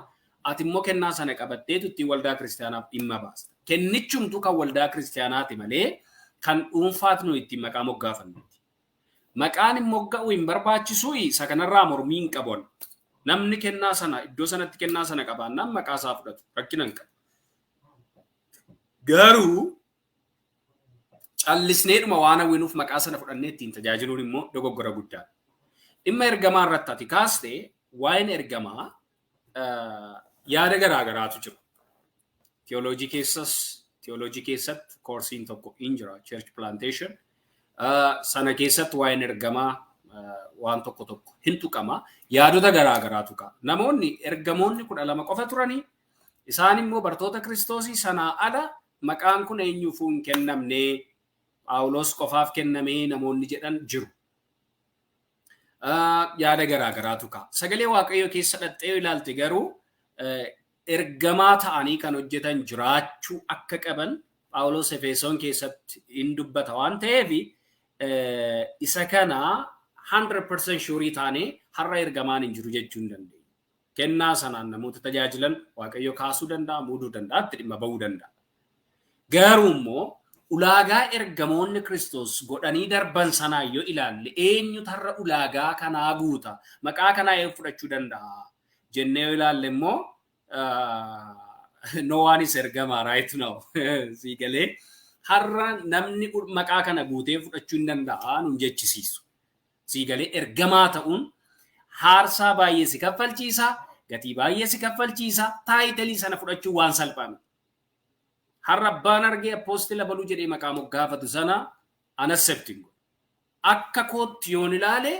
Speaker 1: ati immoo kennaa sana qabatteetu ittiin waldaa kiristaanaaf dhimma baasta. Kennichumtuu kan waldaa kiristaanaati malee kan dhuunfaatu nu ittiin maqaa moggaafannuti. Maqaan hin mogga'u hin barbaachisu isa kanarraa mormii hin qaban. Namni kennaa sana iddoo sanatti kennaa sana qabaannaan maqaa isaa fudhatu rakkina hin qabu. Garuu callisneedhuma waan hawwinuuf maqaa sana fudhannee ittiin tajaajiluun immoo dogoggora guddaadha. Dhimma ergamaa irratti ati kaastee waa'een ergamaa yaada garaagaraatu jira. Teoloojii keessatti koorsiin tokko hin jira church plantation. Sana keessatti waa'een ergamaa waan tokko hin tuqama. Yaadota garaagaraatu ka'a. Namoonni ergamoonni 12 qofa turanii isaan immoo bartoota Kiristoosii sanaa ala maqaan kun eenyuufuu hin kennamne Phaawulos qofaaf kennamee namoonni jedhan jiru. Yaada garaagaraatu ka'a. Sagalee Waaqayyoo keessa dhattee ilaalte garuu ergamaa ta'anii kan hojjetan jiraachuu akka qaban Phaawulos Efesoon keessatti hin dubbata waan ta'eef isa kana 100% shurii taanee har'a ergamaan hin jiru jechuu hin dandeenye. Kennaa sanaan namoota tajaajilan Waaqayyo kaasuu danda'a, muuduu danda'a, itti dhimma bahuu danda'a. Garuu immoo ulaagaa ergamoonni Kiristoos godhanii darban sanaa yoo ilaalle eenyutu har'a ulaagaa kanaa guuta? Maqaa kanaa eenyu fudhachuu danda'a? Jennee yoo ilaalle immoo no one is ergama right now. Sii galee har'a namni maqaa kana guutee fudhachuu hin danda'a nun jechisiisu. Sii galee ergamaa ta'uun haarsaa baay'ee si kaffalchiisa, gatii baay'ee si kaffalchiisa, taayitalii sana fudhachuu waan salphaame. Har'a abbaan argee apostila baluu jedhee maqaa moggaafatu sana unaccepting. Akka kootti yoon ilaale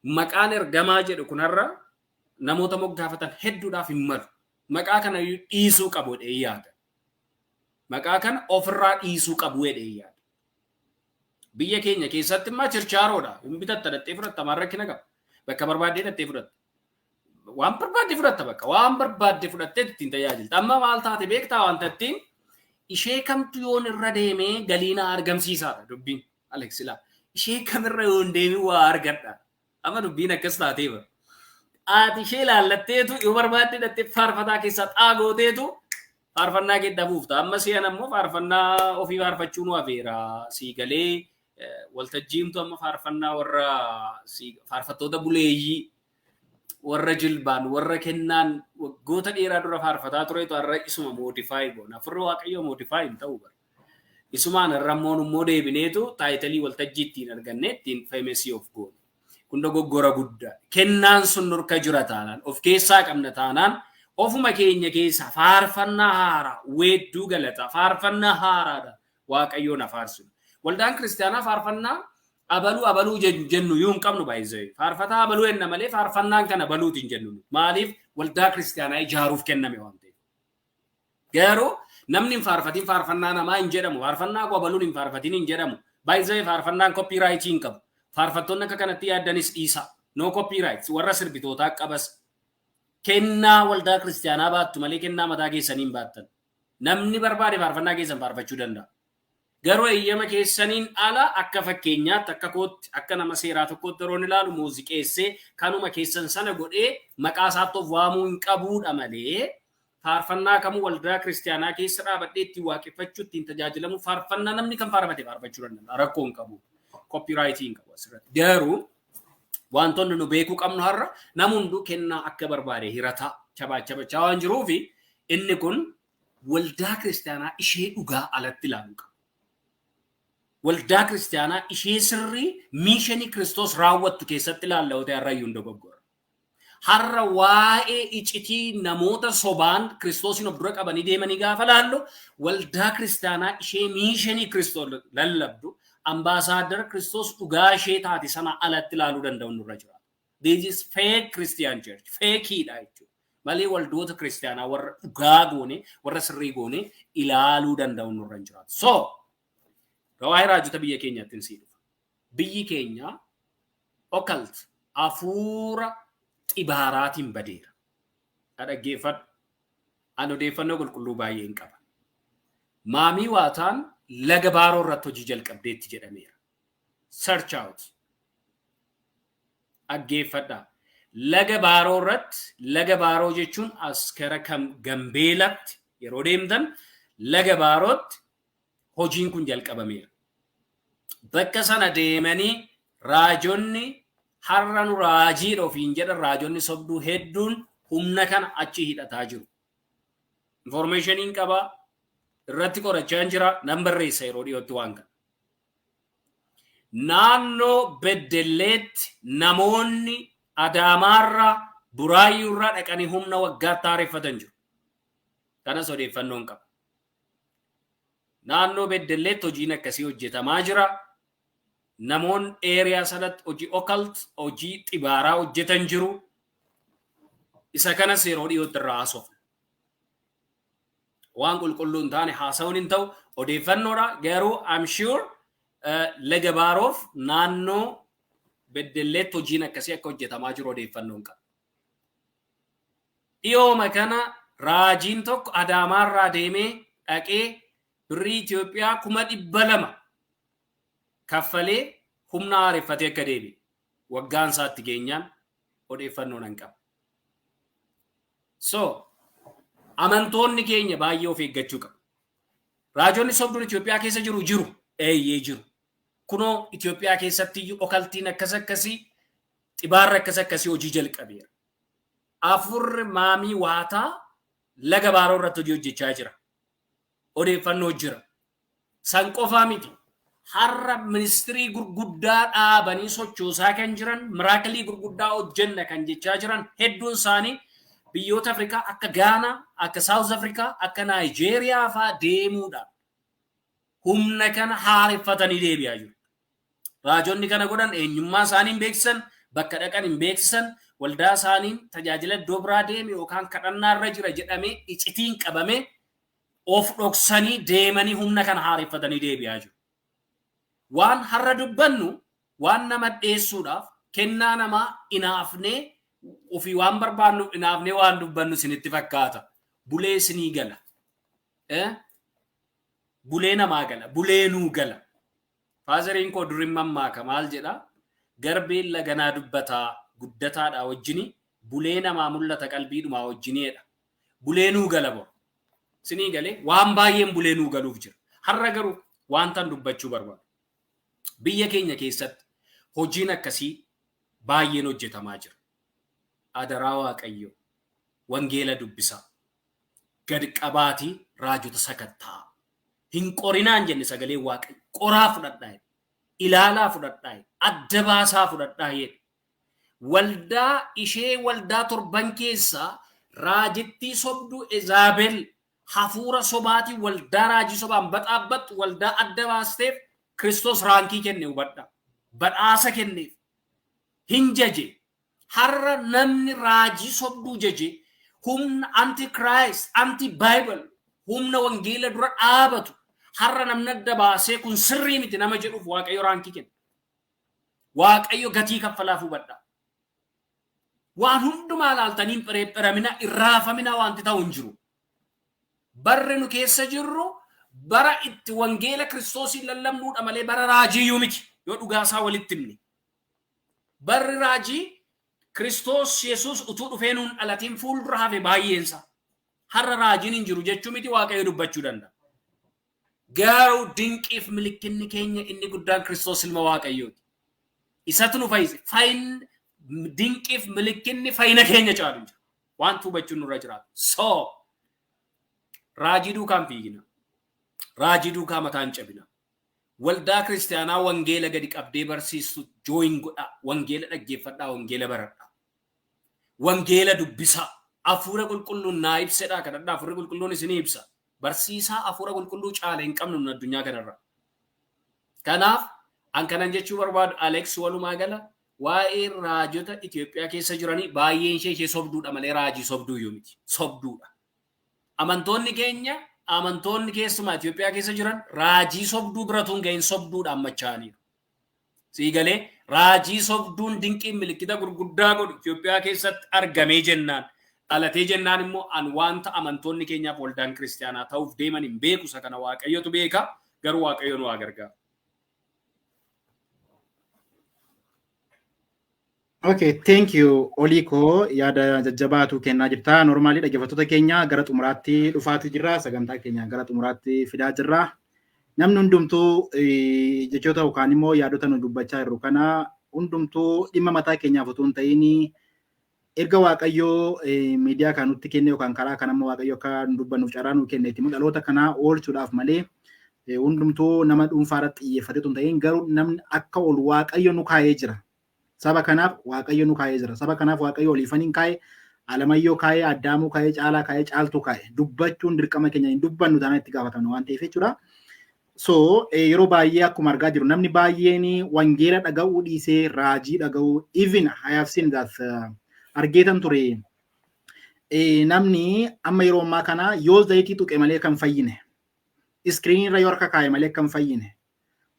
Speaker 1: maqaan ergamaa jedhu kun har'a namoota moggaafatan hedduudhaaf hin malu. Maqaa kana dhiisuu qabu jedhee yaada. Maqaa kana ofirraa dhiisuu qabu jedhee yaada. Biyya keenya keessatti immoo chirchaaroodha. Hin bitatta dhattee fudhatta maal rakkina qaba. Bakka barbaadee dhattee fudhatta. Waan barbaadde fudhatta bakka waan barbaadde fudhattee ittiin tajaajilta. Amma maal taate beektaa waan ta'ettiin ishee kamtu yoon irra deemee galiina argamsiisaadha dubbiin Aleksila. Ishee kamirra yoon deemee waa argadha. Amma dubbiin akkas taatee bara. Ati ishee laallatteetu yoo barbaadde dhattee faarfataa keessaa xaagooteetu faarfannaa kee dhabuufta. Amma si'an ammoo faarfannaa ofii faarfachuu nu hafeera. Sii galee waltajjiimtu amma faarfannaa warra faarfattoota buleeyyii warra jilbaan warra kennaan waggoota dheeraa dura faarfataa turetu har'a isuma modify goona. Afurri Waaqayyoo modify hin ta'u bara. Isumaan irra immoo deebineetu taayitalii waltajjii ittiin arganne ittiin famous of goona. Kun dogoggora guddaa. Kennaan sun nurka jira taanaan of keessaa qabna taanaan ofuma keenya keessa faarfannaa haaraa weedduu galata faarfannaa haaraadha Waaqayyoon afaarsinu. Waldaan kiristaanaa faarfannaa abaluu jennu yoo hin qabnu baay'ee faarfataa abaluu enna malee faarfannaan kana abaluutiin jennu maaliif waldaa kiristaanaa ijaaruuf kenname waan ta'eef. Garuu namni hin faarfatiin faarfannaa namaa hin jedhamu faarfannaa koo abaluun hin faarfatiin hin jedhamu baay'ee faarfannaan copyrightii hin qabu. Faarfattoonni akka kanatti yaaddanis dhiisa. No copyrights warra sirbitootaa qabas. Kennaa waldaa kiristaanaa baattu malee kennaa mataa keessanii hin baattan. Namni barbaade faarfannaa keessan faarfachuu danda'a. Garuu eeyyama keessaniin ala akka fakkeenyaatti akka kootti akka nama seeraa tokkotti yeroo ilaalu muuziqeessee kanuma keessan sana godhee maqaa isaatti of waamuu hin qabuudha malee faarfannaa kamuu waldaa kiristaanaa keessa dhaabadhee ittiin waaqeffachuu ittiin tajaajilamu faarfannaa namni kan faarfate faarfachuu danda'a. Rakkoo hin qabu. Copyrightii hin qabu asirratti. Garuu wantoonni nu beekuu qabnu har'a namuunduu kennaa akka barbaade hirataa chabachaa waan jiruufi inni kun waldaa kiristaanaa ishee dhugaa alatti ilaaluu qaba. Waldaa kiristaanaa ishee sirrii miishinii Kiristoos raawwattu keessatti ilaallawte har'ayyuu dogoggora. Har'a waa'ee icitii namoota sobaan Kiristoosin of dura qabanii deemanii gaafa laallu waldaa kiristaanaa ishee miishinii Kiristoos lallabdu ambassador Kiristoos dhugaa ishee taate sana alatti ilaaluu danda'u nurra jira. This is fake Christian church. Fakeidha jechuudha. Malee waldoota kiristaanaa warra dhugaa goone warra sirrii goone ilaaluu danda'u nurra jira. So Rawaayi raajota biyya keenyaatti hin siidhufa. Biyyi keenya occult hafuura xibaaraatiin badeera. Dhaggeeffadhu. Ani odeeffannoo qulqulluu baay'ee hin qaba. Maamii waataan laga baaroo irratti hojii jalqabdeetti jedhameera. Search out. Dhaggeeffadhaa. Laga baaroo irratti laga baaroo jechuun as kara Gambeelatti yeroo deemtan laga baarootti hojiin kun jalqabameera. Bakka sana deemanii raajonni har'a nu raajiidha ofiin jedhan raajonni sobduu hedduun humna kana achi hidhataa jiru. Informationiin qabaa irratti qorachaa jira nan barreessa yeroo dhiyootti waan kana. Naannoo Beddelleetti namoonni Adaamaarraa Buraayyuurraa dhaqanii humna waggaatti taareffatan jiru. Kanas odeeffannoon qaba. Naannoo Beddelleetti hojiin akkasii hojjetamaa jira. Namoonni eeriyaa sanatti hojii occult hojii xibaaraa hojjetan jiru. Isa kanas yeroo dhiyootti irraa haasofna. Waan qulqulluu hin taane haasawuun hin ta'u odeeffannoodha. Garuu I'm sure laga baaroof naannoo Beddelleetti hojiin akkasii akka hojjetamaa jiru odeeffannoon qaba. Dhiyooma kana raajiin tokko Adaamaarraa deemee dhaqee birrii Itoophiyaa 200,000 kaffalee humna haareffatee akka deebi'e waggaan isaatti geenyaan odeeffannoon hin qabu. So amantoonni keenya baay'ee of eeggachuu qabu. Raajonni sobduun Itoophiyaa keessa jiru eeyyee jiru. Kunoo Itoophiyaa keessatti iyyuu okaltiin akkas akkasii xibaarra akkas akkasii hojii jalqabeera. Afurri maamii waataa laga baaroo irratti hojii hojjechaa jira. Odeeffannoo jira. San qofaa miti. Har'a ministirii gurguddaa dhaabanii sochoosaa kan jiran, miraakilii gurguddaa hojjenna kan jechaa jiran hedduun isaanii biyyoota Afrikaa akka Gaanaa, akka South Afrikaa, akka Naayijeeriyaa fa'aa deemuudhaan humna kana haareffatanii deebi'aa jiru. Raajonni kana godhan eenyummaa isaanii hin beeksisan, bakka dhaqan hin beeksisan, waldaa isaaniin tajaajila iddoo biraa deeme yookaan kadhannaa irra jira jedhamee icitiin qabamee of dhoksanii deemanii humna kana haareffatanii deebi'aa jiru. Waan har'a dubbannu waan nama dhiyeessuudhaaf kennaa namaa inaafnee ofii waan barbaannu inaafnee waan dubbannu isinitti fakkaata. Bulee isinii gala. Bulee namaa gala. Bulee nuu gala. Faazariin koo durin mammaaka maal jedhaa? Garbeen laganaa dubbataa guddataadhaa wajjini bulee namaa mul'ata qalbiidhumaa wajjiniidha. Bulee nuu gala bo. Isinii galee waan baay'een bulee nuu galuuf jira. Har'a garuu waantan dubbachuu barbaadu. Biyya keenya keessatti hojiin akkasii baay'een hojjetamaa jira. Adaraa Waaqayyoo wangeela dubbisaa gad qabaatii raajota sakattaa hin qorinaan jenne sagalee Waaqayyo qoraa fudhadhaa ilaalaa fudhadhaa adda baasaa fudhadhaa waldaa ishee waldaa torban keessaa raajittii sobduu Ezaabel hafuura sobaatii waldaa raajii sobaan baxaabbattu waldaa adda baasteef Kristos raankii kenne hubadhaa badhaasa kenneef hin jaje. Har'a namni raajii sobduu jaje humna anti-Christ, anti-Bible, humna wangeela dura dhaabatu har'a namni adda baasee kun sirrii miti nama jedhuuf Waaqayyo raankii kenna. Waaqayyo gatii kaffalaaf hubadhaa. Waan hundumaa laaltaniin pheramina irraafamina wanti ta'u hin jiru. Barri nu keessa jirru bara itti wangeela Kiristoosiin lallabnuudha malee bara raajii iyyuu miti yoo dhugaasaa walitti himne. Barri raajii Kristos Yesus utuu dhufee nuun dhalatiin fuuldura hafe baay'eensa. Har'a raajiin hin jiru jechuu miti Waaqayyo dubbachuu danda'a. Garuu dinqiif milikinni keenya inni guddaan Kristos ilma Waaqayyooti. Isatu nu fayyise. Dinqiif milikinni fayyina keenya caalu jira. Waan hubachuun nurra jiraatu. So raajii duukaan fiigina. Raajii duukaa mataan cabina. Waldaa kiristaanaa wangeela gadi qabdee barsiistu jooyin godhaa. Wangeela dhaggeeffadhaa, wangeela baradhaa. Wangeela dubbisaa. Hafuura qulqulluun naa ibsedhaa kadhadhaa. Hafuurri qulqulluun isinii ibsa. Barsiisaa hafuura qulqulluu caala hin qabnu addunyaa kanarra. Kanaaf an kanan jechuu barbaadu Alex walumaa gala waa'ee raajota Itoophiyaa keessa jiranii baay'een ishee sobduudha malee raajii sobduu yoo miti. Sobduudha. Amantoonni keenya amantoonni keessumaa Itoophiyaa keessa jiran raajii sobduu biratuun ga'in sobduudhaan machaaniiru. Siigalee raajii sobduun dinqiin milikkita gurguddaa godhu Itoophiyaa keessatti argamee jennaan. Dhalatee jennaan immoo an wanta amantoonni keenyaaf waldaan kiristaanaa ta'uuf deeman hin beeku isa kana Waaqayyotu beeka garuu Waaqayyo nu haa gargaaru.
Speaker 2: Okay, thank you Oliko yaada jajjabaatu kennaa jirta. Normally dhaggeeffattoota keenya gara xumuraatti dhufaatu jirra. Sagantaa keenya gara xumuraatti fidaa jirra. Namni hundumtuu jechoota yookaan immoo yaadota nu dubbachaa jirru kana hundumtuu dhimma mataa keenyaaf utuu hin ta'in erga Waaqayyoo miidiyaa kan nutti kenne yookaan karaa kan amma Waaqayyo akka nu dubbannuuf carraa nu kenneeti immoo dhaloota kana oolchuudhaaf malee hundumtuu nama dhuunfaarratti xiyyeeffatee utuu hin ta'in garuu namni akka ol Waaqayyo nu kaayee jira. Saba kanaaf Waaqayyo nu kaayee jira. Saba kanaaf Waaqayyo oliifaniin kaayee, Alamayyoo kaayee, Addaamuu kaayee, Caalaa kaayee, Caaltuu kaayee. Dubbachuun dirqama keenya hin dubbannu taanaan itti gaafatamnu waan ta'eef jechuudha. So yeroo baay'ee akkuma argaa jiru namni baay'een wangeela dhaga'uu dhiisee raajii dhaga'uu even I have seen that argeetan ture. Namni amma yeroo ammaa kana yoo zayitii tuqe malee kan fayyine. Iskiriinii irra yoo harka kaa'e malee kan fayyine.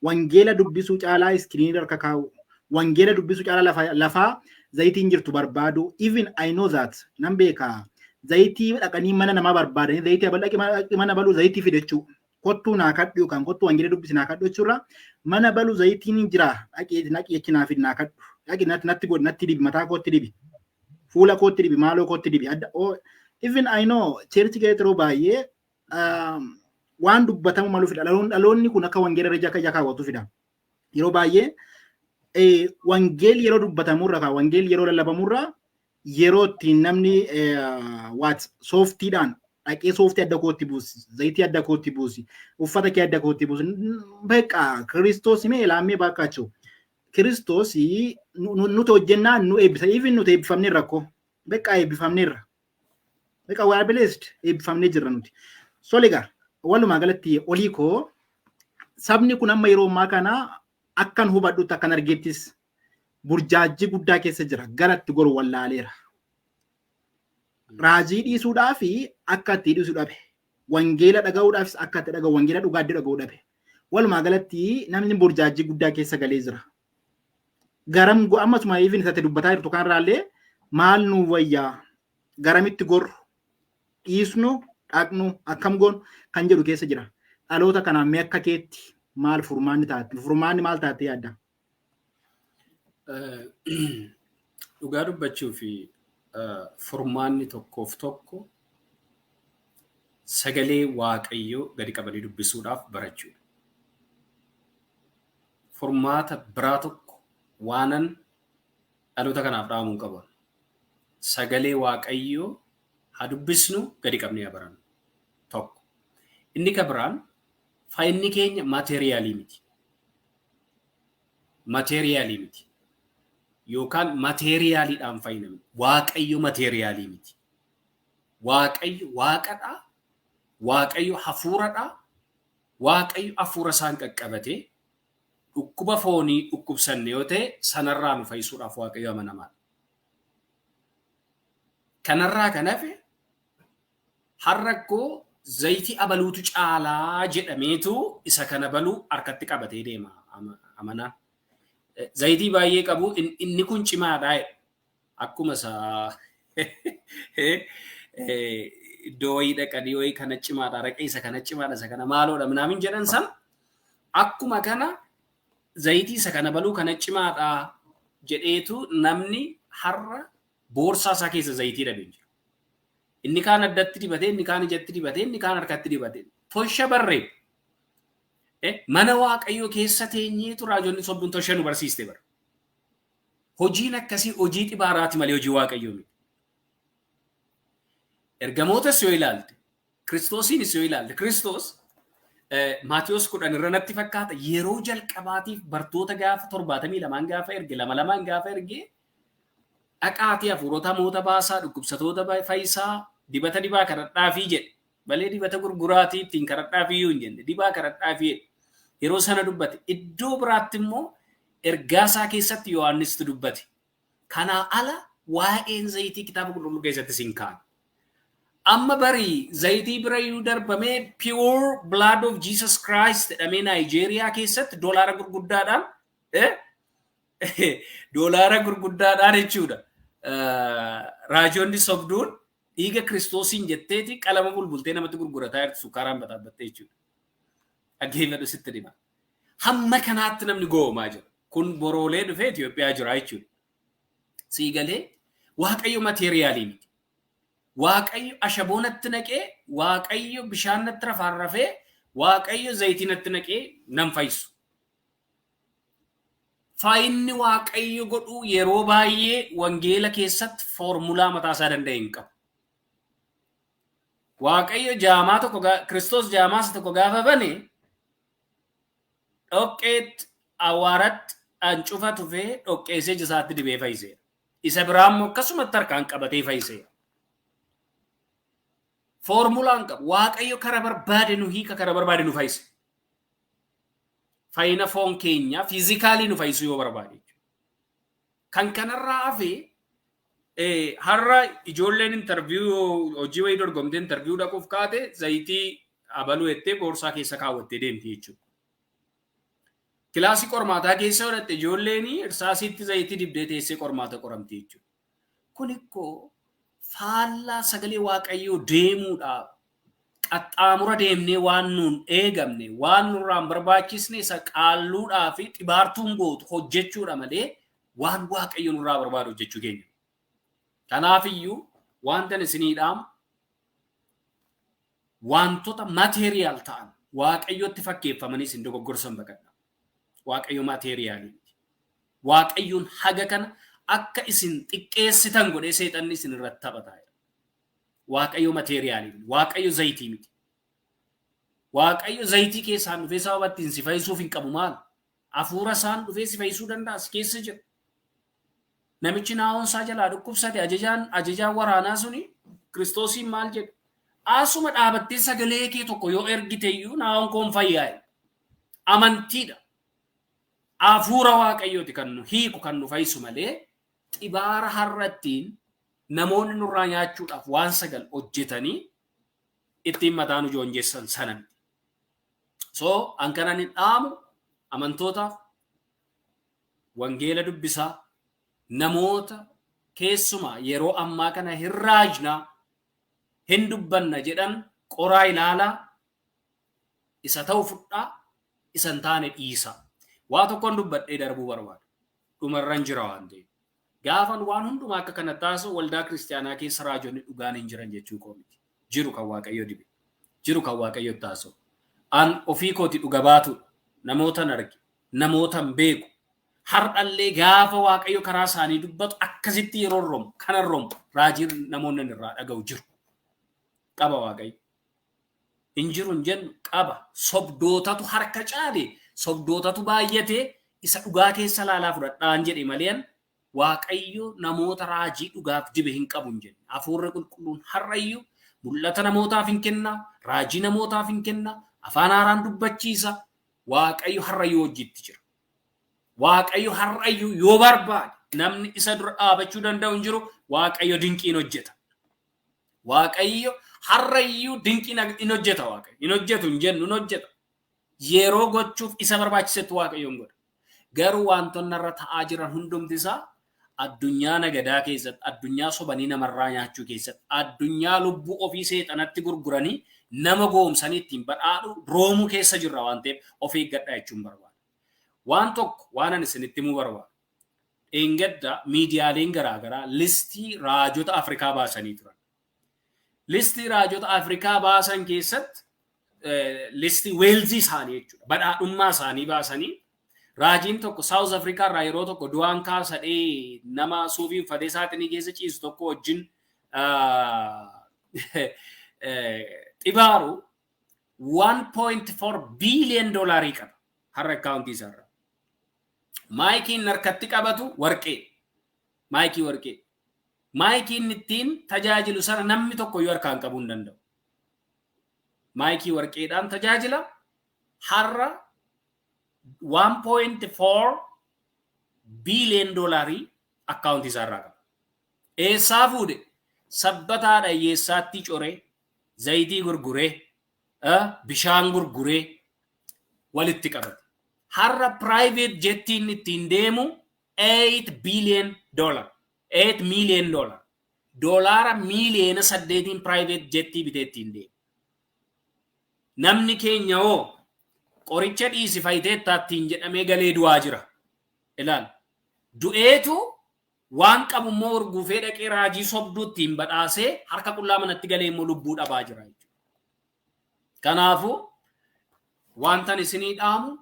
Speaker 2: Wangeela dubbisuu caalaa iskiriinii irra harka kaa'u. Wangeela dubbisu caala lafaa zayitiin jirtu barbaadu. Even I know that nan beeka zayitii dhaqanii mana namaa barbaadanii zayitii dhaqi mana baluu zayitii fidachuu kottuu naa kadhu yookaan kottuu wangeela dubbisi naa kadhu jechuudha. Mana baluu zayitiin jira dhaqi jechi naa fid naa kadhu dhaqi natti godhi natti dibi mataa kootti dibi fuula kootti dibi maaloo kootti dibi adda Even I know church gate yeroo baay'ee waan dubbatamu malu fida. Dhaloonni kun akka wangeela irra jaka kaawwatu fida. Yeroo baay'ee wangeelli yeroo dubbatamurra kaa wangeelli yeroo lallabamurra yeroo ittiin namni sooftiidhaan dhaqee sooftii adda kootti buusi, zayitii adda kootti buusi, uffata kee adda kootti buusi. Beekaa Kiristoos mee ilaammee baakkaachuu. Kiristoos nuti hojjennaan nu eebbisa. Even nuti eebbifamneerra ko. Beekaa eebbifamneerra. Beekaa waa blessed eebbifamnee jirra nuti. Soligaa walumaa galatti olii koo sabni kun amma yeroo ammaa kana akkan hubadhutti akkan argeettis burjaajii guddaa keessa jira. Garatti goru wallaaleera. Raajii dhiisuudhaa fi akka itti dhiisuu dhabe. Wangeela dhaga'uudhaafis akka itti dhaga'u wangeela dhugaa itti dhaga'uu dhabe. Walumaa galatti namni burjaajii guddaa keessa galee jira. Garam ammasuma even isatti dubbataa jirtu kanarraallee maal nu wayyaa garamitti gorru dhiisnu dhaqnu akkam goonu kan jedhu keessa jira. Dhaloota kanaan mee akka keetti maal furmaanni taate? Furmaanni maal taate yaadda?
Speaker 1: Dhugaa dubbachuu fi furmaanni tokkoof tokko sagalee Waaqayyoo gadi qabanii dubbisuudhaaf barachuudha. Furmaata biraa tokko waanan dhaloota kanaaf dhaamuu qaba. Sagalee Waaqayyoo haa dubbisnu gadi qabnee haa barannu. Tokko. Inni ka biraan faayinni keenya maateeriyaalii miti. Maateeriyaalii miti. Yookaan maateeriyaaliidhaan fayyinamni. Waaqayyo maateeriyaalii miti. Waaqayyo waaqadha. Waaqayyo hafuuradha. Waaqayyo hafuura isaan qaqqabatee dhukkuba foonii dhukkubsanne yoo ta'e sanarraa nu fayyisuudhaaf Waaqayyo amanamaadha. Kanarraa kan hafe harrakkoo zayitii abaluutu caalaa jedhameetu isa kana baluu harkatti qabatee deema amanaa. Zayitii baay'ee qabu inni kun cimaadha. Akkuma isaa iddoo wayii dhaqanii wayii kana cimaadha raqee isa kana cimaadha isa kana maaloodha minaamin jedhan san akkuma kana zayitii isa kana baluu kana cimaadha jedheetu namni har'a boorsaa isaa keessa zayitii dhabee jira. Inni kaan addatti dibatee, inni kaan ijatti dibatee, inni kaan harkatti dibatee. Tosha barree. Mana Waaqayyoo keessa teenyeetu raajonni sobduun tosha nu barsiiste bara. Hojiin akkasii hojii xibaaraati malee hojii Waaqayyoo miti. Ergamootas yoo ilaalte, Kiristoosiinis yoo ilaalte, Kiristoos Maatiyos 10 irra natti fakkaata yeroo jalqabaatiif bartoota gaafa 72 gaafa erge 2 gaafa erge dhaqaatii hafuurota moota baasaa dhukkubsatoota fayyisaa dibata dibaa kadhadhaafii jedhe malee dibata gurguraatii ittiin kadhadhaafii yoo hin jenne dibaa kadhadhaafii yeroo sana dubbate iddoo biraatti immoo ergaasaa keessatti Yohaannistu dubbate. Kanaa ala waa'een zayitii kitaaba qulqulluu keessatti siin kaa'an. Amma barii zayitii bira yoo darbamee pure blood of Jesus Christ jedhamee Naayijeeriyaa keessatti doolaara gurguddaadhaan jechuudha. Raajonni sobduun dhiiga Kiristoosiin jetteeti qalama bulbultee namatti gurgurataa jirtu sukkaaraan bataabbattee jechuudha. Dhaggeeffadhu sitti dhima. Hamma kanaatti namni goomaa jira. Kun boroolee dhufee Itoophiyaa jira jechuudha. Siigalee Waaqayyo maateeriyaalii miti. Waaqayyo ashaboonatti naqee, Waaqayyo bishaanatti rafaarrafee, Waaqayyo zayitiinatti naqee nan fayyisu. Faayinni Waaqayyo godhu yeroo baay'ee wangeela keessatti foormulaa mataa isaa danda'e hin qabu. Waaqayyo jaamaa tokko Kiristoos jaamaa isa tokko gaafa bane dhoqqeetti awwaaratti ancufa tufee dhoqqeessee jisaatti dibee fayyiseera. Isa biraammoo akkasumatti harkaan qabatee fayyiseera. Foormulaan qabu Waaqayyo kara barbaade nu hiika kara barbaade nu fayyisa. Fayyina foon keenya fiizikaalii nu fayyisu yoo barbaade. Kan kanarraa hafee har'a ijoolleen interviyuu hojii wayii dorgomtee interviyuu dhaquuf kaate zayitii abaluu jettee boorsaa keessa kaawwattee deemti jechuudha. Kilaasii qormaataa keessa godhatte ijoolleen irsaasiitti zayitii dibdee teessee qormaata qoramti jechuudha. Kun ikkoo faallaa sagalee Waaqayyoo deemuudhaaf qaxxaamura deemnee waan nuun eegamne waan nurraan barbaachisne isa qaalluudhaa fi xibaartuun gootu hojjechuudha malee waan Waaqayyo nurraa barbaadu hojjechuu keenya. Kanaafiyyuu wanta isiniidhaam Wantoota material ta'an waaqayyotti fakkeeffamanis hin dogoggorsan baqadha. Waaqayyo materialii. Waaqayyoon haga kana akka isin xiqqeessitan godhee seexanni isin irratti taphataa jira. Waaqayyo materialii. Waaqayyo zayitii miti. Waaqayyo zayitii keessaan dhufee sababatti hin si fayyisuuf hin qabu maal? Hafuura isaan dhufee si fayyisuu danda'a si keessa jira. Namichi naa'onsaa jalaa dhukkubsate ajajaan waraanaa suni Kiristoosiin maal jedhe? Asuma dhaabattee sagalee kee tokko yoo ergite iyyuu naa'on koon fayyaa. Amantiidha. Hafuura waaqayyooti kan nu hiiku kan nu fayyisu malee xibaara har'attiin namoonni nurraa nyaachuudhaaf waan sagal hojjetanii ittiin mataa nu joonjessan sanan. So an kanan hin dhaamu amantootaaf wangeela dubbisaa namoota keessumaa yeroo ammaa kana hin raajnaa hin dubbanna jedhan qoraa ilaalaa isa ta'u fudhaa isa hin taane dhiisa. Waa tokkoon dubbadhee darbuu barbaada. Dhumarran jira waan ta'eef. Gaafan waan hundumaa akka kana taasisu waldaa kiristaanaa keessa raajonni dhugaan hin jiran jechuu koo miti. Jiru kan waaqayyo dibe. Jiru kan waaqayyo taasisu. An ofii kooti dhuga baatudha. Namootan arge. Namootan beeku. Har'allee gaafa waaqayyo karaa isaanii dubbatu akkasitti yeroo romu kanan romu raajiin namoonni irraa dhaga'u jiru. Qaba waaqayyo. Hin jiru hin jennu qaba. Sobdootatu harka caale. Sobdootatu baay'atee isa dhugaa keessa laalaa fudhadhaan jedhe maleen waaqayyo namoota raajii dhugaaf dibe hin qabu hin jenne. Hafuurri qulqulluun har'ayyuu mul'ata namootaaf hin kenna, raajii namootaaf hin kenna, afaan haaraan dubbachiisa. Waaqayyo har'ayyuu hojiitti jira. Waaqayyo har'ayyuu yoo barbaade namni isa dura dhaabachuu danda'u hin jiru. Waaqayyo dinqiin hojjeta. Waaqayyo har'ayyuu dinqiin hin hojjeta. Waaqayyo hin hojjetu hin jennu hin hojjeta. Yeroo gochuuf isa barbaachisetti waaqayyoon godha. Garuu wantoonni irra ta'aa jiran hundumti isaa addunyaa nagadaa keessatti, addunyaa sobanii namarraa nyaachuu keessatti, addunyaa lubbuu ofii seexanatti gurguranii nama goomsanii ittiin badhaadhu roomuu keessa jirra waan ta'eef of eeggadhaa jechuun barbaada. Waan tokko waan ani isinitti himuu barbaada. Dheengadda miidiyaaleen garaagaraa listii raajota Afrikaa baasanii turan. Listii raajota Afrikaa baasan keessatti listii weelzii isaanii jechuudha. Badhaadhummaa isaanii baasanii raajiin tokko South Africa irraa yeroo tokko du'aan kaasadhee nama suufii uffatee saaxinii keessa ciisu tokko wajjin xibaaru $1.4 billion qaba har'a akkaawuntii isaarra. Maayikiin harkatti qabatu warqee. Maayikii warqee. Maayikiin ittiin tajaajilu sana namni tokko yoo harkaan qabuu hin danda'u. Maayikii warqeedhaan tajaajila har'a $1.4 billion akkaawuntii isaarraa qaba. Eessaa fuudhe? Sabbataadha hiyyeessaatti coree, zayitii gurguree, bishaan gurguree walitti qabate. Har'a private jettiin ittiin deemu $8 billion. $8 million. Doolaara miiliyoona 8 private jettii bitee ittiin deemu. Namni keenya hoo qoricha dhiisi fayiteettaattiin jedhamee galee du'aa jira. Ilaal. Du'eetu waan qabu immoo urguufee dhaqee raajii sobduuttiin badhaasee harka qullaa manatti galee immoo lubbuu dhabaa jira. Kanaafuu wantan isinii dhaamu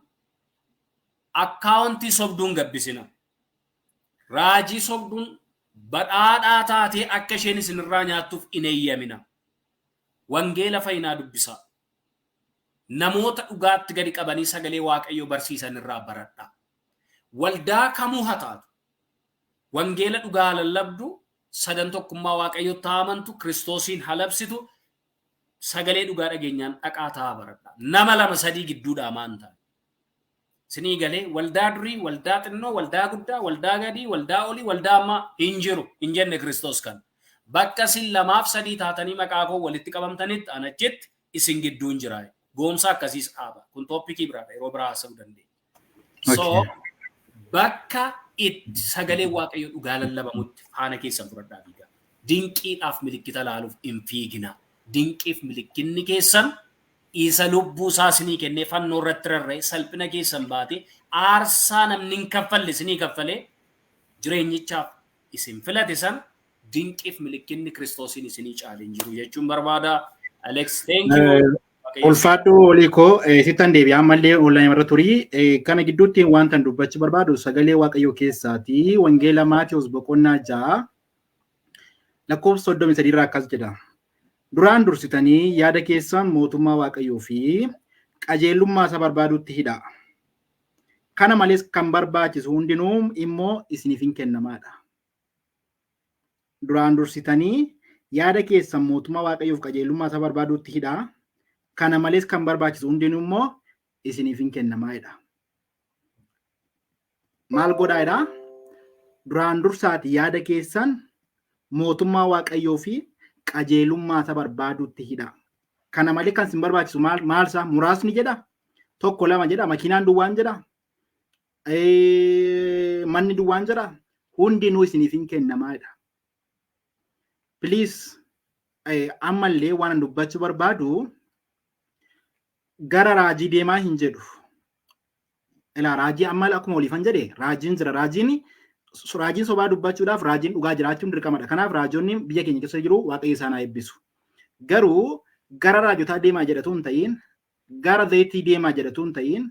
Speaker 1: akkaawuntii sobduun gabbisina. Raajii sobduun badhaadhaa taatee akka isheen isinirraa nyaattuuf hin eeyyamina. Wangeela fayyinaa dubbisaa. Namoota dhugaatti gadi qabanii sagalee waaqayyoo barsiisan irraa baradhaa. Waldaa kamuu haa taatu. Wangeela dhugaa lallabdu sadan tokkummaa waaqayyootti amantu Kiristoosiin halabsitu sagalee dhugaa dhageenyaan dhaqaa ta'aa baradhaa. Nama lama sadii gidduudhaa maan ta'a. Sinii galee waldaa durii, waldaa xinnoo, waldaa guddaa, waldaa gadii, waldaa olii, waldaa ammaa hin jiru. Hin jenne Kiristoos kan. Bakka isin lamaaf sadii taatanii maqaa koo walitti qabamtanitti anachitti isin gidduun jiraa. Goomsa akkasiis dhaaba. Kun tooppikii biraadha. Yeroo biraa haasa'uu dandeenya. So bakka itti sagalee waaqayyo dhugaa lallabamutti faana keessan fudhadhaa fiigaa. Dinqiidhaaf milikkita laaluuf hin fiigina. Dinqiif milikkinni keessan isa lubbuu isaa isinii kennee fannoo irratti rarra'e salphina keessan baate aarsaa namni hin kaffalle isinii kaffalee jireenyichaaf isin filate san dinqiif milikkinni Kiristoosiin isinii caalee hin jiru jechuun barbaada. Alex, thank you.
Speaker 2: Ulfaadhu Olikoo sittan deebi'aa ammallee online irra turii kana gidduutti wanta dubbachuu barbaadu sagalee Waaqayyoo keessaati wangeela Maatiyos boqonnaa 6 lakkoofsa 33 irraa akkas jedha. Duraan dursitanii yaada keessan mootummaa Waaqayyoo fi qajeelummaa isa barbaadutti hidhaa. Kana malees kan barbaachisu hundinuu immoo isiniif hin kennamaadha. Duraan dursitanii yaada keessan mootummaa Waaqayyoo fi qajeelummaa isa barbaadutti hidhaa. Kana malees kan barbaachisu hundinuu immoo isiniif hin kennamaadha. Maal godhaadha? Duraan dursaati yaada keessan mootummaa Waaqayyoo fi qajeelummaa isa barbaadutti hidhaa. Kana malee kan isin barbaachisu maalsa? Muraasni jedha? Tokko lama jedha? Makiinaan duwwaan jedha? Manni duwwaan jedha? Hundinuu isiniif hin kennamaadha. Please ammallee waan dubbachuu barbaadu gara raajii deemaa hin jedhu. Ilaa raajii ammal akkuma oliifan jedhe raajiin jira. Raajiin sobaa dubbachuudhaaf raajiin dhugaa jiraachuun dirqamadha. Kanaaf raajonni biyya keenya keessa jiru Waaqayyo isaan haa eebbisu. Garuu gara raajotaa deemaa jedhatu hin ta'iin, gara zayitii deemaa jedhatu hin ta'iin,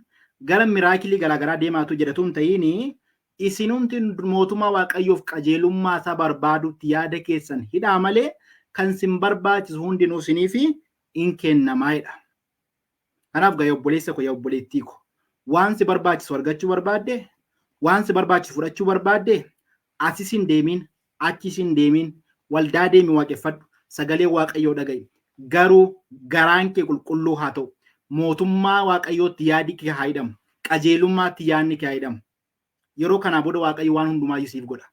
Speaker 2: gara miraakilii garaagaraa deemaatu jedhatu hin ta'iin isinumti mootummaa Waaqayyoof qajeelummaa isaa barbaadutti yaada keessan hidhaa malee kan isin barbaachisu hundinuu isiniif hin kennamaadha. Kanaaf gaa obboleessa koo obboleettii koo waan si barbaachisu argachuu barbaadde, waan si barbaachisu fudhachuu barbaadde asis hin deemin, achis hin deemin, waldaa deemi waaqeffadhu, sagalee Waaqayyoo dhaga'i. Garuu garaan kee qulqulluu haa ta'u. Mootummaa Waaqayyootti yaadi kee haa hidhamu. Qajeelummaatti yaadni kee haa hidhamu. Yeroo kanaa booda Waaqayyo waan hundumaayyuu siif godha.